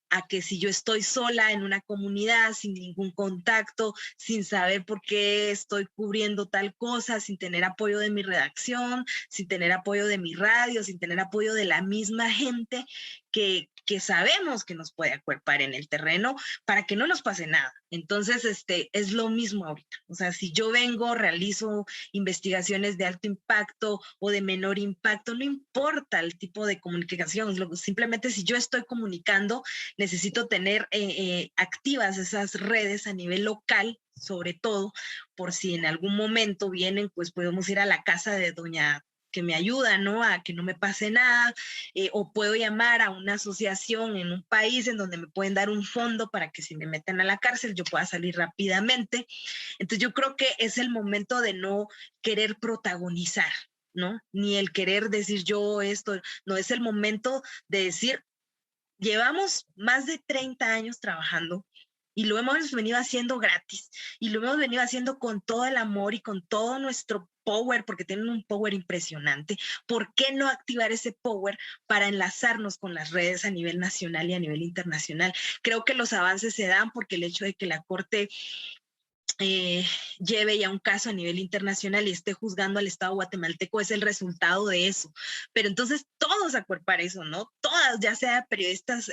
a que si yo estoy sola en una comunidad, sin ningún contacto, sin saber por qué estoy cubriendo tal cosa, sin tener apoyo de mi redacción, sin tener apoyo de mi radio, sin tener apoyo de la misma gente que sabemos que nos puede acuerpar en el terreno para que no nos pase nada. Entonces, es lo mismo ahorita. O sea, si yo vengo, realizo investigaciones de alto impacto o de menor impacto, no importa el tipo de comunicación, simplemente si yo estoy comunicando, necesito tener activas esas redes a nivel local, sobre todo, por si en algún momento vienen, pues podemos ir a la casa de doña que me ayuda, ¿no? A que no me pase nada, o puedo llamar a una asociación en un país en donde me pueden dar un fondo para que si me meten a la cárcel yo pueda salir rápidamente. Entonces yo creo que es el momento de no querer protagonizar, ¿no? Ni el querer decir yo esto, no, es el momento de decir, llevamos más de 30 años trabajando y lo hemos venido haciendo gratis y lo hemos venido haciendo con todo el amor y con todo nuestro power, porque tienen un power impresionante. ¿Por qué no activar ese power para enlazarnos con las redes a nivel nacional y a nivel internacional? Creo que los avances se dan porque el hecho de que la Corte lleve ya un caso a nivel internacional y esté juzgando al Estado guatemalteco es el resultado de eso. Pero entonces todos acuerpar eso, ¿no? Todas, ya sea periodistas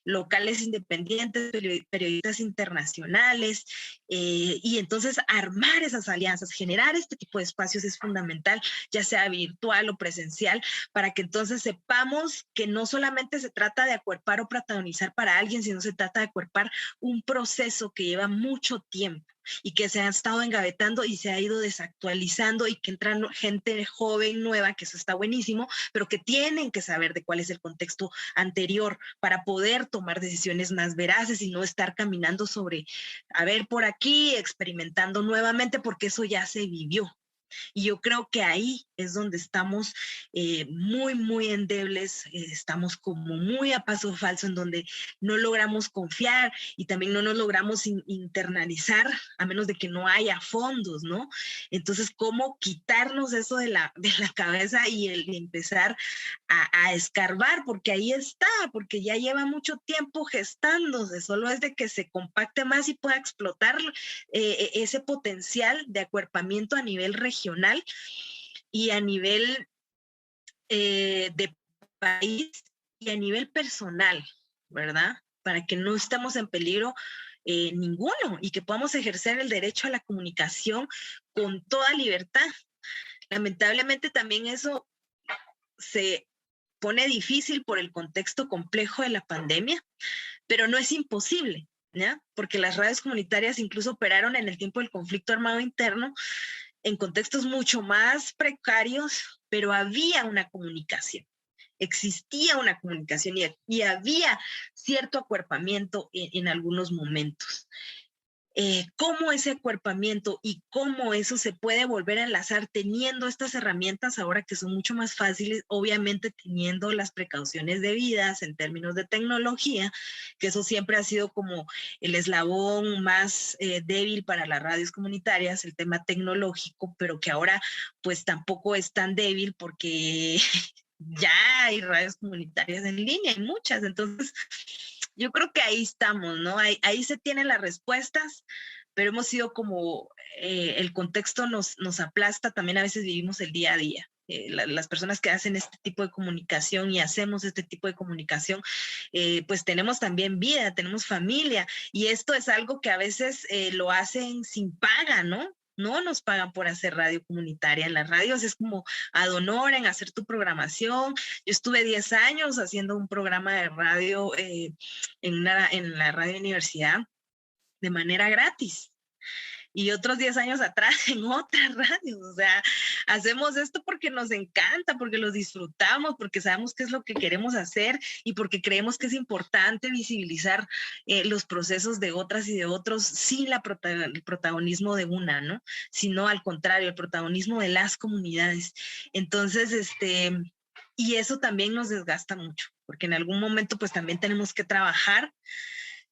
locales independientes, periodistas internacionales, y entonces armar esas alianzas, generar este tipo de espacios es fundamental, ya sea virtual o presencial, para que entonces sepamos que no solamente se trata de acuerpar o protagonizar para alguien, sino se trata de acuerpar un proceso que lleva mucho tiempo y que se ha estado engavetando y se ha ido desactualizando y que entra gente joven, nueva, que eso está buenísimo, pero que tienen que saber de cuál es el contexto anterior para poder tomar decisiones más veraces y no estar caminando sobre, a ver, por aquí, experimentando nuevamente, porque eso ya se vivió. Y yo creo que ahí es donde estamos muy endebles, estamos como muy a paso falso, en donde no logramos confiar y también no nos logramos internalizar, a menos de que no haya fondos, ¿no? Entonces, ¿cómo quitarnos eso de la cabeza y empezar a escarbar? Porque ahí está, porque ya lleva mucho tiempo gestándose, solo es de que se compacte más y pueda explotar ese potencial de acuerpamiento a nivel regional y a nivel de país y a nivel personal, ¿verdad? Para que no estemos en peligro ninguno y que podamos ejercer el derecho a la comunicación con toda libertad. Lamentablemente también eso se pone difícil por el contexto complejo de la pandemia, pero no es imposible, ¿ya? Porque las radios comunitarias incluso operaron en el tiempo del conflicto armado interno en contextos mucho más precarios, pero había una comunicación, existía una comunicación y había cierto acuerpamiento en algunos momentos. Cómo ese acuerpamiento y cómo eso se puede volver a enlazar teniendo estas herramientas ahora que son mucho más fáciles, obviamente teniendo las precauciones debidas en términos de tecnología, que eso siempre ha sido como el eslabón más débil para las radios comunitarias, el tema tecnológico, pero que ahora pues tampoco es tan débil porque ya hay radios comunitarias en línea, hay muchas, entonces yo creo que ahí estamos, ¿no? Ahí se tienen las respuestas, pero hemos sido como, el contexto nos aplasta, también a veces vivimos el día a día. Las personas que hacen este tipo de comunicación y hacemos este tipo de comunicación, pues tenemos también vida, tenemos familia, y esto es algo que a veces lo hacen sin paga, ¿no? No nos pagan por hacer radio comunitaria. En las radios es como ad honorem, hacer tu programación. Yo estuve 10 años haciendo un programa de radio en la radio universidad de manera gratis. Y otros 10 años atrás en otras radios. O sea, hacemos esto porque nos encanta, porque lo disfrutamos, porque sabemos qué es lo que queremos hacer y porque creemos que es importante visibilizar los procesos de otras y de otros sin el protagonismo de una, ¿no? Sino al contrario, el protagonismo de las comunidades. Entonces, y eso también nos desgasta mucho, porque en algún momento pues también tenemos que trabajar,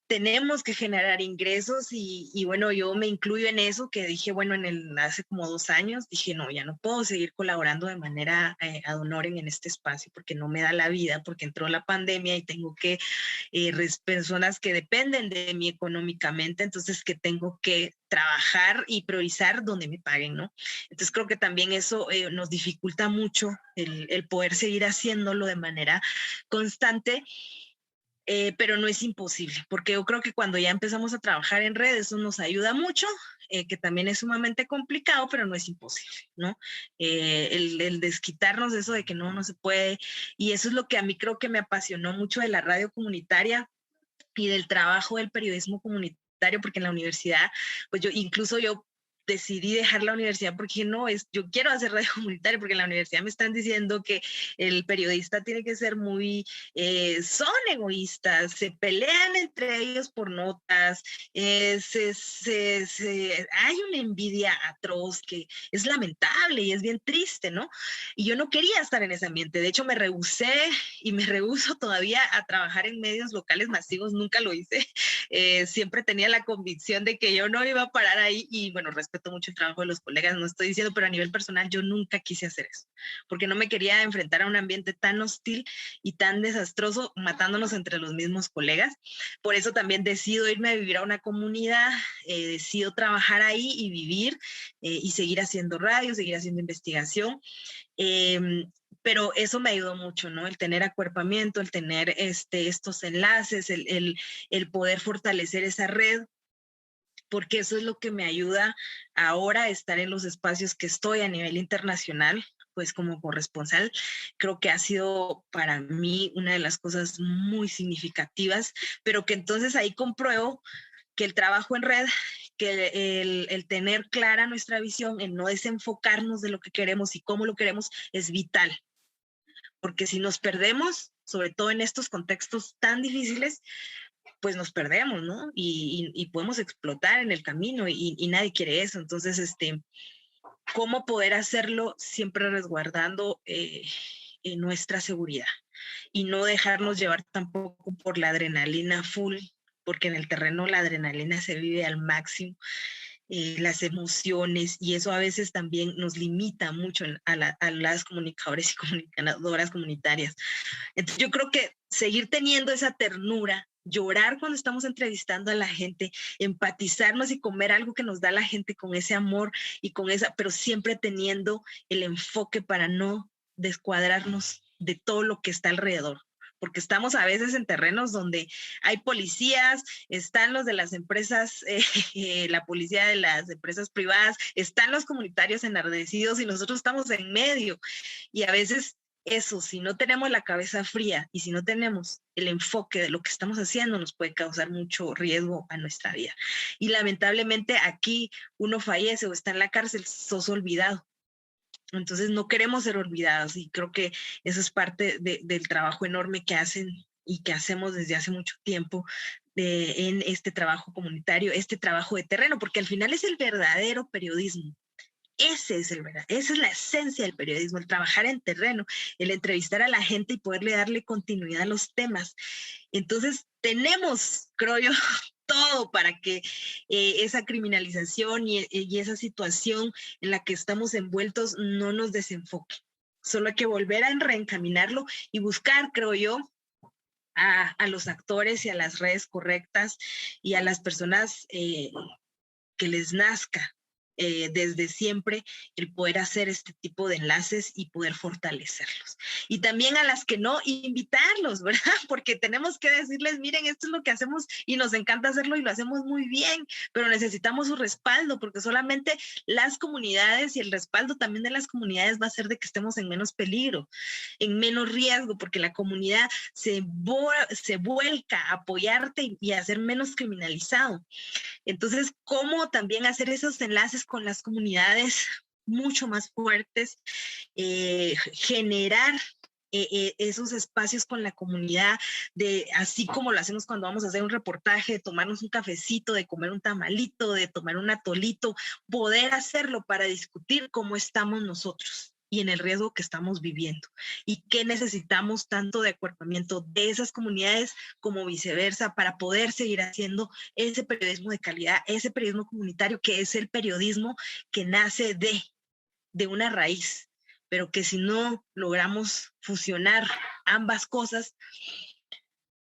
tenemos que generar ingresos y bueno, yo me incluyo en eso, que dije, bueno, hace como 2 años, dije, no, ya no puedo seguir colaborando de manera ad honorem en este espacio porque no me da la vida, porque entró la pandemia y tengo que, personas que dependen de mí económicamente, entonces que tengo que trabajar y priorizar donde me paguen, ¿no? Entonces creo que también eso nos dificulta mucho el poder seguir haciéndolo de manera constante. Pero no es imposible, porque yo creo que cuando ya empezamos a trabajar en redes, eso nos ayuda mucho, que también es sumamente complicado, pero no es imposible, ¿no? El desquitarnos de eso de que no se puede, y eso es lo que a mí creo que me apasionó mucho de la radio comunitaria y del trabajo del periodismo comunitario, porque en la universidad, pues yo decidí dejar la universidad porque no, yo quiero hacer radio comunitaria porque en la universidad me están diciendo que el periodista tiene que ser muy, son egoístas, se pelean entre ellos por notas, hay una envidia atroz que es lamentable y es bien triste, ¿no? Y yo no quería estar en ese ambiente, de hecho me rehusé y me rehuso todavía a trabajar en medios locales masivos, nunca lo hice, siempre tenía la convicción de que yo no iba a parar ahí y bueno, respeto mucho el trabajo de los colegas, no estoy diciendo, pero a nivel personal yo nunca quise hacer eso, porque no me quería enfrentar a un ambiente tan hostil y tan desastroso, matándonos entre los mismos colegas. Por eso también decido irme a vivir a una comunidad, decido trabajar ahí y vivir y seguir haciendo radio, seguir haciendo investigación. Pero eso me ayudó mucho, ¿no? El tener acuerpamiento, el tener estos enlaces, el poder fortalecer esa red, porque eso es lo que me ayuda ahora a estar en los espacios que estoy a nivel internacional, pues como corresponsal, creo que ha sido para mí una de las cosas muy significativas, pero que entonces ahí compruebo que el trabajo en red, que el tener clara nuestra visión, el no desenfocarnos de lo que queremos y cómo lo queremos, es vital. Porque si nos perdemos, sobre todo en estos contextos tan difíciles, pues nos perdemos, ¿no? Y podemos explotar en el camino y nadie quiere eso. Entonces, ¿cómo poder hacerlo siempre resguardando nuestra seguridad? Y no dejarnos llevar tampoco por la adrenalina full, porque en el terreno la adrenalina se vive al máximo, las emociones, y eso a veces también nos limita mucho a las comunicadores y comunicadoras comunitarias. Entonces yo creo que seguir teniendo esa ternura, llorar cuando estamos entrevistando a la gente, empatizarnos y comer algo que nos da la gente con ese amor y con esa, pero siempre teniendo el enfoque para no descuadrarnos de todo lo que está alrededor. Porque estamos a veces en terrenos donde hay policías, están los de las empresas, la policía de las empresas privadas, están los comunitarios enardecidos y nosotros estamos en medio. Y a veces eso, si no tenemos la cabeza fría y si no tenemos el enfoque de lo que estamos haciendo, nos puede causar mucho riesgo a nuestra vida. Y lamentablemente aquí uno fallece o está en la cárcel, sos olvidado. Entonces no queremos ser olvidados y creo que eso es parte del trabajo enorme que hacen y que hacemos desde hace mucho tiempo en este trabajo comunitario, este trabajo de terreno, porque al final es el verdadero periodismo. Ese es esa es la esencia del periodismo, el trabajar en terreno, el entrevistar a la gente y poderle darle continuidad a los temas. Entonces, tenemos, creo yo, todo para que esa criminalización y esa situación en la que estamos envueltos no nos desenfoque. Solo hay que volver a reencaminarlo y buscar, creo yo, a los actores y a las redes correctas y a las personas que les nazca desde siempre el poder hacer este tipo de enlaces y poder fortalecerlos. Y también a las que no, invitarlos, ¿verdad? Porque tenemos que decirles, miren, esto es lo que hacemos y nos encanta hacerlo y lo hacemos muy bien, pero necesitamos su respaldo porque solamente las comunidades y el respaldo también de las comunidades va a hacer de que estemos en menos peligro, en menos riesgo, porque la comunidad se vuelca a apoyarte y a ser menos criminalizado. Entonces, ¿cómo también hacer esos enlaces con las comunidades mucho más fuertes? Generar esos espacios con la comunidad, así como lo hacemos cuando vamos a hacer un reportaje, de tomarnos un cafecito, de comer un tamalito, de tomar un atolito, poder hacerlo para discutir cómo estamos nosotros y en el riesgo que estamos viviendo y qué necesitamos tanto de acuerpamiento de esas comunidades como viceversa para poder seguir haciendo ese periodismo de calidad, ese periodismo comunitario que es el periodismo que nace de una raíz, pero que si no logramos fusionar ambas cosas,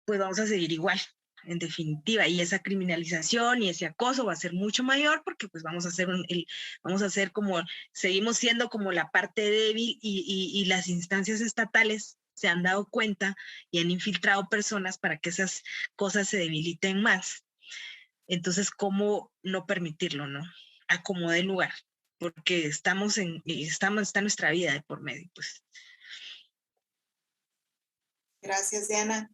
pues vamos a seguir igual, en definitiva, y esa criminalización y ese acoso va a ser mucho mayor porque pues vamos a hacer como, seguimos siendo como la parte débil y las instancias estatales se han dado cuenta y han infiltrado personas para que esas cosas se debiliten más. Entonces, ¿cómo no permitirlo, no? Acomode lugar, porque está nuestra vida de por medio, pues. Gracias, Diana.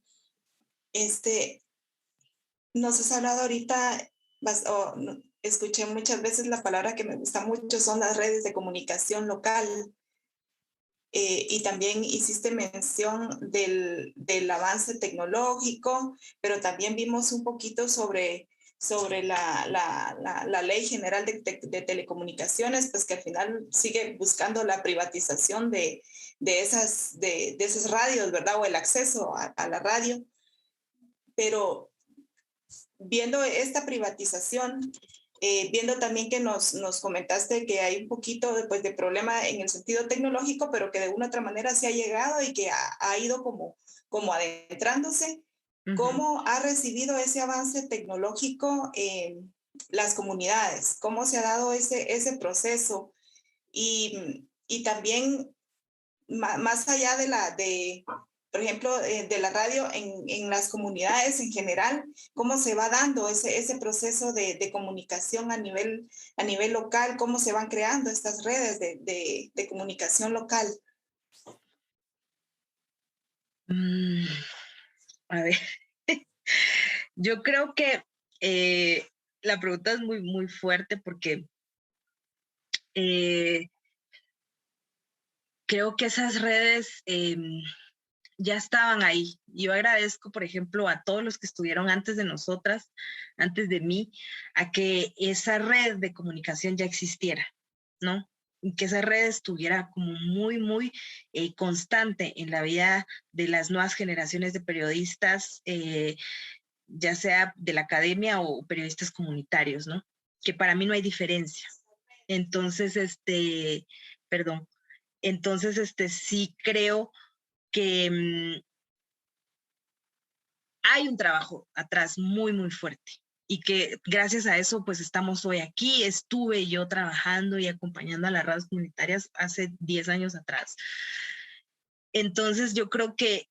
Nos has hablado ahorita escuché muchas veces la palabra que me gusta mucho, son las redes de comunicación local. Y también hiciste mención del avance tecnológico, pero también vimos un poquito sobre la Ley General de Telecomunicaciones, pues que al final sigue buscando la privatización de esas radios, ¿verdad? O el acceso a la radio. Pero viendo esta privatización, viendo también que nos comentaste que hay un poquito pues, de problema en el sentido tecnológico, pero que de una u otra manera se ha llegado y que ha ido como adentrándose. ¿Cómo ha recibido ese avance tecnológico las comunidades? ¿Cómo se ha dado ese proceso? Y también, más allá por ejemplo, de la radio en las comunidades en general, ¿cómo se va dando ese proceso de comunicación a nivel local? ¿Cómo se van creando estas redes de comunicación local? A ver, yo creo que la pregunta es muy, muy fuerte porque creo que esas redes ya estaban ahí. Yo agradezco, por ejemplo, a todos los que estuvieron antes de nosotras, antes de mí, a que esa red de comunicación ya existiera, ¿no? Y que esa red estuviera como muy, muy constante en la vida de las nuevas generaciones de periodistas, ya sea de la academia o periodistas comunitarios, ¿no? Que para mí no hay diferencia. Entonces, perdón, entonces, sí creo que hay un trabajo atrás muy, muy fuerte y que gracias a eso pues estamos hoy aquí. Estuve yo trabajando y acompañando a las radios comunitarias hace 10 años atrás. Entonces yo creo que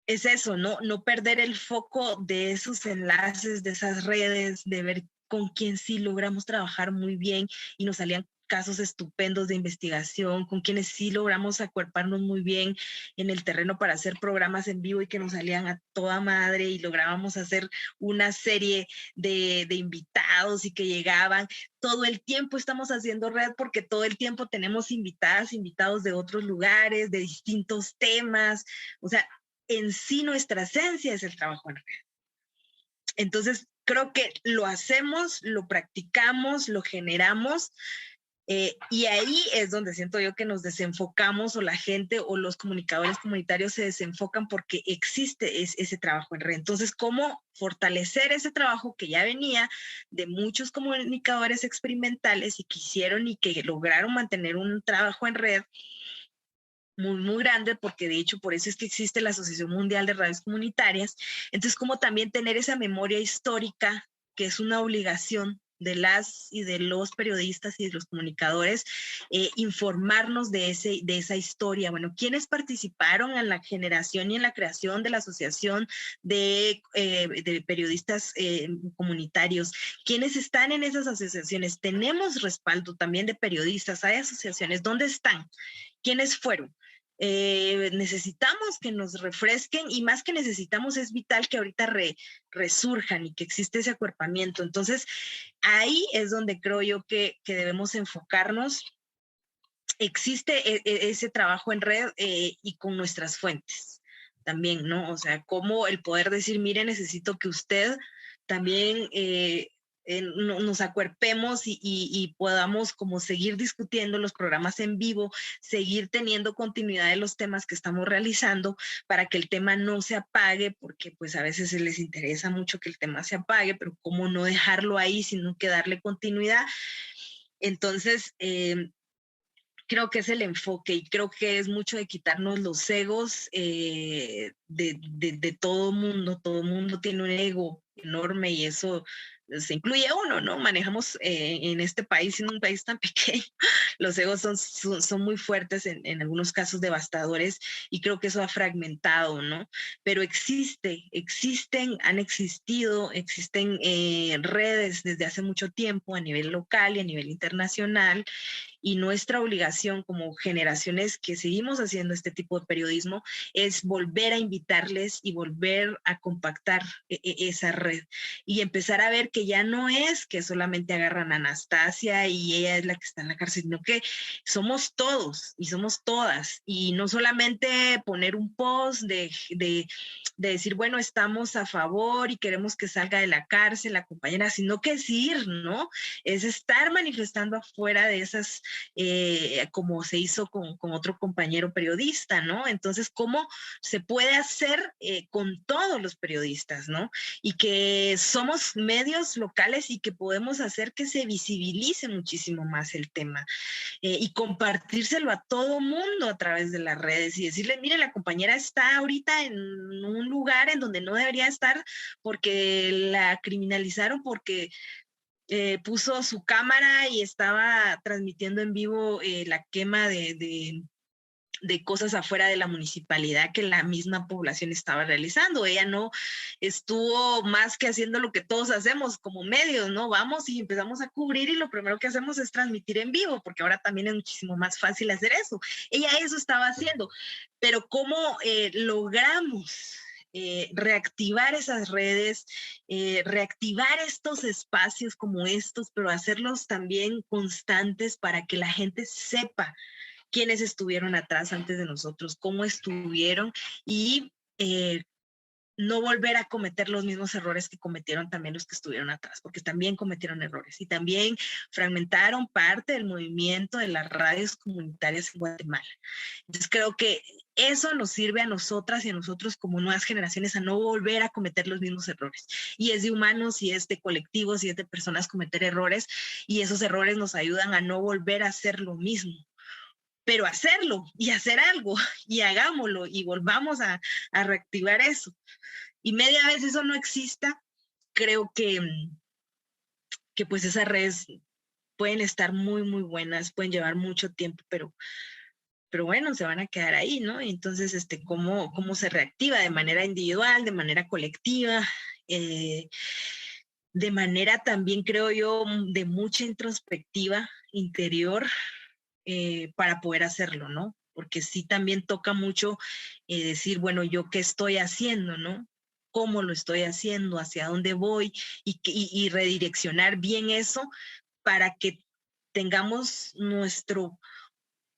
es eso, ¿no? No perder el foco de esos enlaces, de esas redes, de ver con quién sí logramos trabajar muy bien y nos salían casos estupendos de investigación, con quienes sí logramos acuerparnos muy bien en el terreno para hacer programas en vivo y que nos salían a toda madre y lográbamos hacer una serie de invitados y que llegaban. Todo el tiempo estamos haciendo red porque todo el tiempo tenemos invitados de otros lugares, de distintos temas. O sea, en sí nuestra esencia es el trabajo en red. Entonces, creo que lo hacemos, lo practicamos, lo generamos, y ahí es donde siento yo que nos desenfocamos o la gente o los comunicadores comunitarios se desenfocan porque existe ese trabajo en red. Entonces, ¿cómo fortalecer ese trabajo que ya venía de muchos comunicadores experimentales y que hicieron y que lograron mantener un trabajo en red muy, muy grande, porque de hecho por eso es que existe la Asociación Mundial de Radios Comunitarias? Entonces, como también tener esa memoria histórica, que es una obligación de las y de los periodistas y de los comunicadores, informarnos de esa historia. Bueno, ¿quiénes participaron en la generación y en la creación de la Asociación de Periodistas Comunitarios? ¿Quiénes están en esas asociaciones? Tenemos respaldo también de periodistas, hay asociaciones. ¿Dónde están? ¿Quiénes fueron? Necesitamos que nos refresquen, y más que necesitamos, es vital que ahorita resurjan y que existe ese acuerpamiento. Entonces, ahí es donde creo yo que debemos enfocarnos. Existe ese trabajo en red y con nuestras fuentes también, ¿no? O sea, como el poder decir, mire, necesito que usted también nos acuerpemos y podamos como seguir discutiendo los programas en vivo, seguir teniendo continuidad de los temas que estamos realizando para que el tema no se apague, porque pues a veces se les interesa mucho que el tema se apague, pero cómo no dejarlo ahí, sino que darle continuidad. Entonces, creo que es el enfoque, y creo que es mucho de quitarnos los egos de todo mundo. Todo mundo tiene un ego enorme y eso se incluye uno, ¿no? Manejamos en este país, en un país tan pequeño, los egos son muy fuertes, en algunos casos devastadores, y creo que eso ha fragmentado, ¿no? Pero han existido, existen redes desde hace mucho tiempo a nivel local y a nivel internacional, y nuestra obligación como generaciones que seguimos haciendo este tipo de periodismo es volver a invitarles y volver a compactar esa red. red y empezar a ver que ya no es que solamente agarran a Anastasia y ella es la que está en la cárcel, sino que somos todos y somos todas. Y no solamente poner un post de decir, bueno, estamos a favor y queremos que salga de la cárcel la compañera, sino que es ir, ¿no? Es estar manifestando afuera de esas, como se hizo con otro compañero periodista, ¿no? Entonces, ¿cómo se puede hacer con todos los periodistas, ¿no? Y que somos medios locales y que podemos hacer que se visibilice muchísimo más el tema y compartírselo a todo mundo a través de las redes y decirle, mire, la compañera está ahorita en un lugar en donde no debería estar porque la criminalizaron porque puso su cámara y estaba transmitiendo en vivo la quema de cosas afuera de la municipalidad que la misma población estaba realizando. Ella no estuvo más que haciendo lo que todos hacemos como medios, ¿no? Vamos y empezamos a cubrir y lo primero que hacemos es transmitir en vivo, porque ahora también es muchísimo más fácil hacer eso. Ella eso estaba haciendo, pero ¿cómo logramos reactivar esas redes, reactivar estos espacios como estos, pero hacerlos también constantes para que la gente sepa quiénes estuvieron atrás antes de nosotros, cómo estuvieron y no volver a cometer los mismos errores que cometieron también los que estuvieron atrás, porque también cometieron errores y también fragmentaron parte del movimiento de las radios comunitarias en Guatemala. Entonces creo que eso nos sirve a nosotras y a nosotros como nuevas generaciones a no volver a cometer los mismos errores. Y es de humanos y es de colectivos y es de personas cometer errores y esos errores nos ayudan a no volver a hacer lo mismo, pero hacerlo y hacer algo y hagámoslo y volvamos a reactivar eso. Y media vez eso no exista, creo que pues esas redes pueden estar muy, muy buenas, pueden llevar mucho tiempo, pero bueno, se van a quedar ahí, ¿no? Entonces, ¿cómo se reactiva de manera individual, de manera colectiva? De manera también, creo yo, de mucha introspectiva interior, para poder hacerlo, ¿no? Porque sí también toca mucho decir, bueno, ¿yo qué estoy haciendo, no? ¿Cómo lo estoy haciendo? ¿Hacia dónde voy? Y redireccionar bien eso para que tengamos nuestro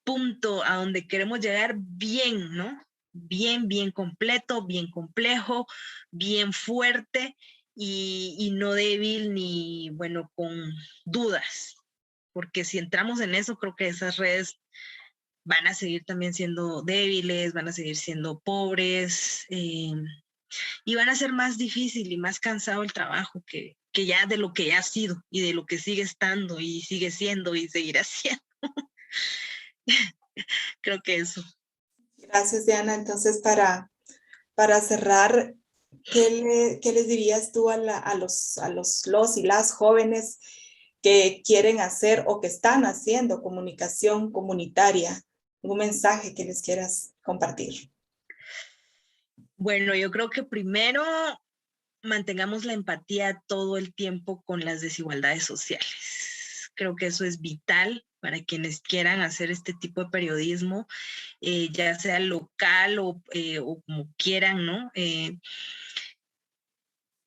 punto a donde queremos llegar bien, ¿no? Bien, bien completo, bien complejo, bien fuerte y no débil ni, bueno, con dudas, porque si entramos en eso, creo que esas redes van a seguir también siendo débiles, van a seguir siendo pobres y van a ser más difícil y más cansado el trabajo que ya de lo que ya ha sido y de lo que sigue estando y sigue siendo y seguirá siendo. Creo que eso. Gracias, Diana. Entonces, para cerrar, ¿qué les dirías tú a los y las jóvenes que quieren hacer o que están haciendo comunicación comunitaria? Un mensaje que les quieras compartir. Bueno, yo creo que primero mantengamos la empatía todo el tiempo con las desigualdades sociales. Creo que eso es vital para quienes quieran hacer este tipo de periodismo, ya sea local o como quieran, ¿no?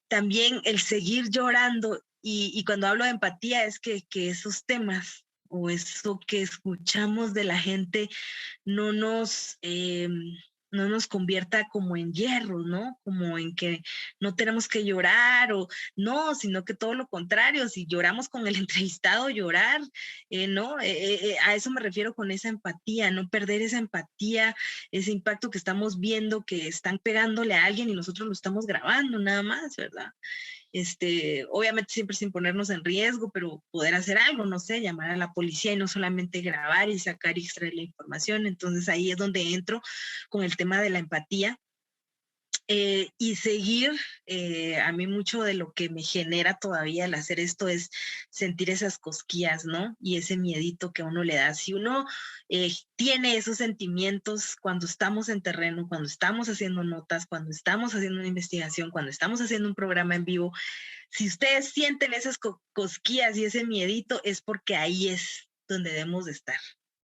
También el seguir llorando, y cuando hablo de empatía es que esos temas o eso que escuchamos de la gente no nos convierta como en hierro, ¿no? Como en que no tenemos que llorar o no, sino que todo lo contrario, si lloramos con el entrevistado, llorar, ¿no? A eso me refiero con esa empatía, no perder esa empatía, ese impacto que estamos viendo que están pegándole a alguien y nosotros lo estamos grabando nada más, ¿verdad? Obviamente siempre sin ponernos en riesgo, pero poder hacer algo, no sé, llamar a la policía y no solamente grabar y sacar y extraer la información. Entonces ahí es donde entro con el tema de la empatía. Y seguir, a mí mucho de lo que me genera todavía el hacer esto es sentir esas cosquillas, ¿no? Y ese miedito que a uno le da. Si uno tiene esos sentimientos cuando estamos en terreno, cuando estamos haciendo notas, cuando estamos haciendo una investigación, cuando estamos haciendo un programa en vivo, si ustedes sienten esas cosquillas y ese miedito, es porque ahí es donde debemos de estar.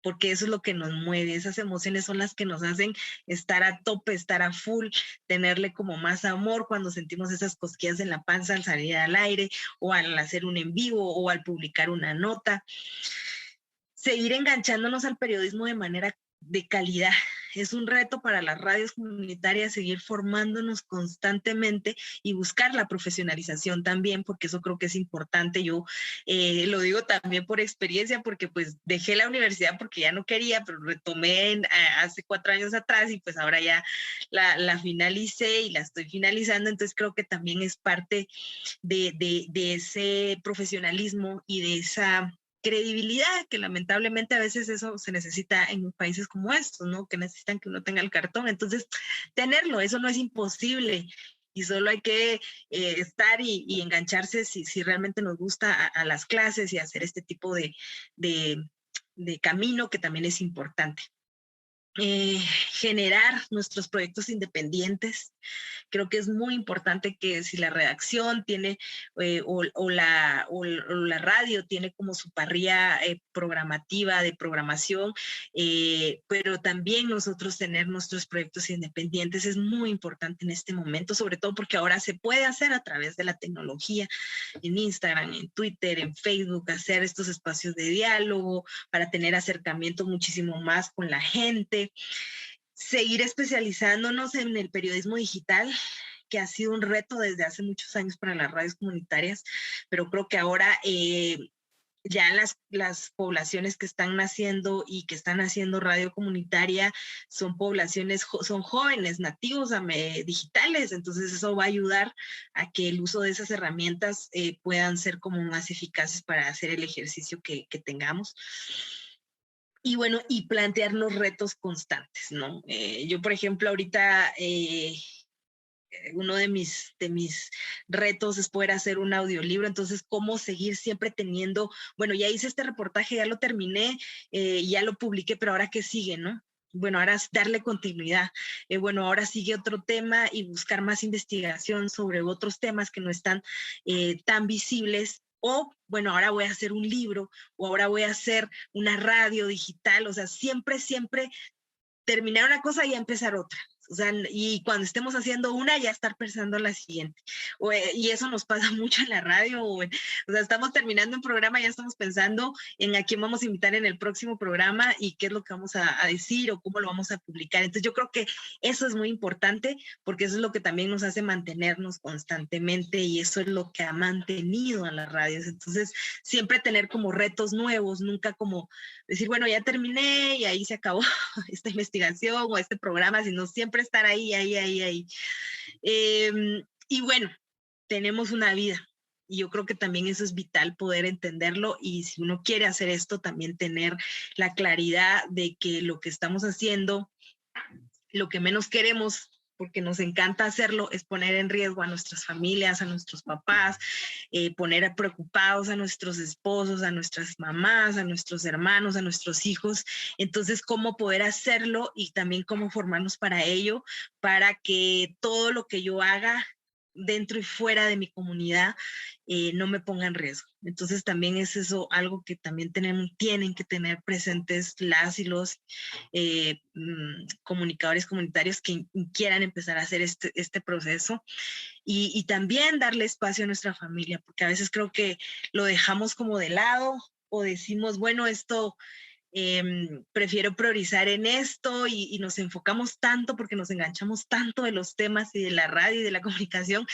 porque eso es lo que nos mueve, esas emociones son las que nos hacen estar a tope, estar a full, tenerle como más amor cuando sentimos esas cosquillas en la panza al salir al aire, o al hacer un en vivo, o al publicar una nota. Seguir enganchándonos al periodismo de manera de calidad. Es un reto para las radios comunitarias seguir formándonos constantemente y buscar la profesionalización también, porque eso creo que es importante. Yo lo digo también por experiencia, porque pues dejé la universidad porque ya no quería, pero retomé hace 4 años atrás y pues ahora ya la finalicé y la estoy finalizando. Entonces creo que también es parte de ese profesionalismo y de esa credibilidad, que lamentablemente a veces eso se necesita en países como estos, ¿no? Que necesitan que uno tenga el cartón. Entonces, tenerlo, eso no es imposible y solo hay que estar y engancharse si realmente nos gusta a las clases y hacer este tipo de camino que también es importante. Generar nuestros proyectos independientes. Creo que es muy importante que si la redacción tiene o la radio tiene como su parrilla programativa de programación, pero también nosotros tener nuestros proyectos independientes es muy importante en este momento, sobre todo porque ahora se puede hacer a través de la tecnología, en Instagram, en Twitter, en Facebook, hacer estos espacios de diálogo para tener acercamiento muchísimo más con la gente. Seguir especializándonos en el periodismo digital, que ha sido un reto desde hace muchos años para las radios comunitarias, pero creo que ahora ya las poblaciones que están naciendo y que están haciendo radio comunitaria son poblaciones, son jóvenes, nativos digitales, entonces eso va a ayudar a que el uso de esas herramientas puedan ser como más eficaces para hacer el ejercicio que tengamos. Y bueno, y plantearnos retos constantes, ¿no? Yo, por ejemplo, ahorita uno de mis retos es poder hacer un audiolibro, entonces cómo seguir siempre teniendo, bueno, ya hice este reportaje, ya lo terminé, ya lo publiqué, pero ahora qué sigue, ¿no? Bueno, ahora es darle continuidad. Bueno, ahora sigue otro tema y buscar más investigación sobre otros temas que no están tan visibles. O, bueno, ahora voy a hacer un libro o ahora voy a hacer una radio digital. O sea, siempre terminar una cosa y empezar otra. O sea, y cuando estemos haciendo una, ya estar pensando la siguiente. Y eso nos pasa mucho en la radio. O sea, estamos terminando un programa, ya estamos pensando en a quién vamos a invitar en el próximo programa y qué es lo que vamos a decir o cómo lo vamos a publicar. Entonces, yo creo que eso es muy importante porque eso es lo que también nos hace mantenernos constantemente y eso es lo que ha mantenido a las radios. Entonces, siempre tener como retos nuevos, nunca como decir, bueno, ya terminé y ahí se acabó esta investigación o este programa, sino siempre estar ahí. Y bueno, tenemos una vida y yo creo que también eso es vital poder entenderlo y si uno quiere hacer esto, también tener la claridad de que lo que estamos haciendo, lo que menos queremos porque nos encanta hacerlo, es poner en riesgo a nuestras familias, a nuestros papás, poner preocupados a nuestros esposos, a nuestras mamás, a nuestros hermanos, a nuestros hijos. Entonces, ¿cómo poder hacerlo y también cómo formarnos para ello, para que todo lo que yo haga dentro y fuera de mi comunidad no me ponga en riesgo? Entonces también es eso algo que también tienen que tener presentes las y los comunicadores comunitarios que quieran empezar a hacer este proceso y también darle espacio a nuestra familia, porque a veces creo que lo dejamos como de lado o decimos, bueno, esto prefiero priorizar en esto y nos enfocamos tanto porque nos enganchamos tanto de los temas y de la radio y de la comunicación,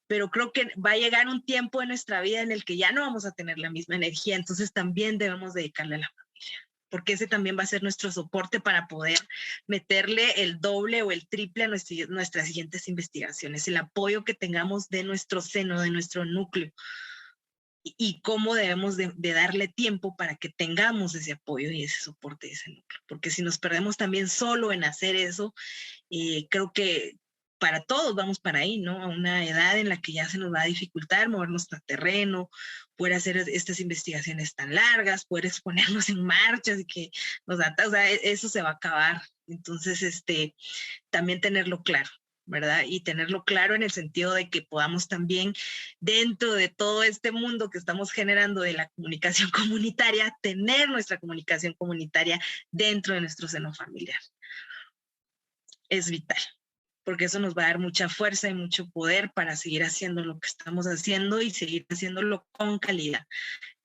pero creo que va a llegar un tiempo en nuestra vida en el que ya no vamos a tener la misma energía, entonces también debemos dedicarle a la familia, porque ese también va a ser nuestro soporte para poder meterle el doble o el triple a nuestras siguientes investigaciones, el apoyo que tengamos de nuestro seno, de nuestro núcleo, y cómo debemos de darle tiempo para que tengamos ese apoyo y ese soporte de ese núcleo, porque si nos perdemos también solo en hacer eso, creo que para todos vamos para ahí, ¿no? A una edad en la que ya se nos va a dificultar movernos a terreno, poder hacer estas investigaciones tan largas, poder exponernos en marchas y que nos o sea, eso se va a acabar. Entonces, también tenerlo claro. ¿verdad? Y tenerlo claro en el sentido de que podamos también, dentro de todo este mundo que estamos generando de la comunicación comunitaria, tener nuestra comunicación comunitaria dentro de nuestro seno familiar. Es vital, porque eso nos va a dar mucha fuerza y mucho poder para seguir haciendo lo que estamos haciendo y seguir haciéndolo con calidad,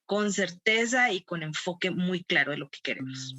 con certeza y con enfoque muy claro de lo que queremos.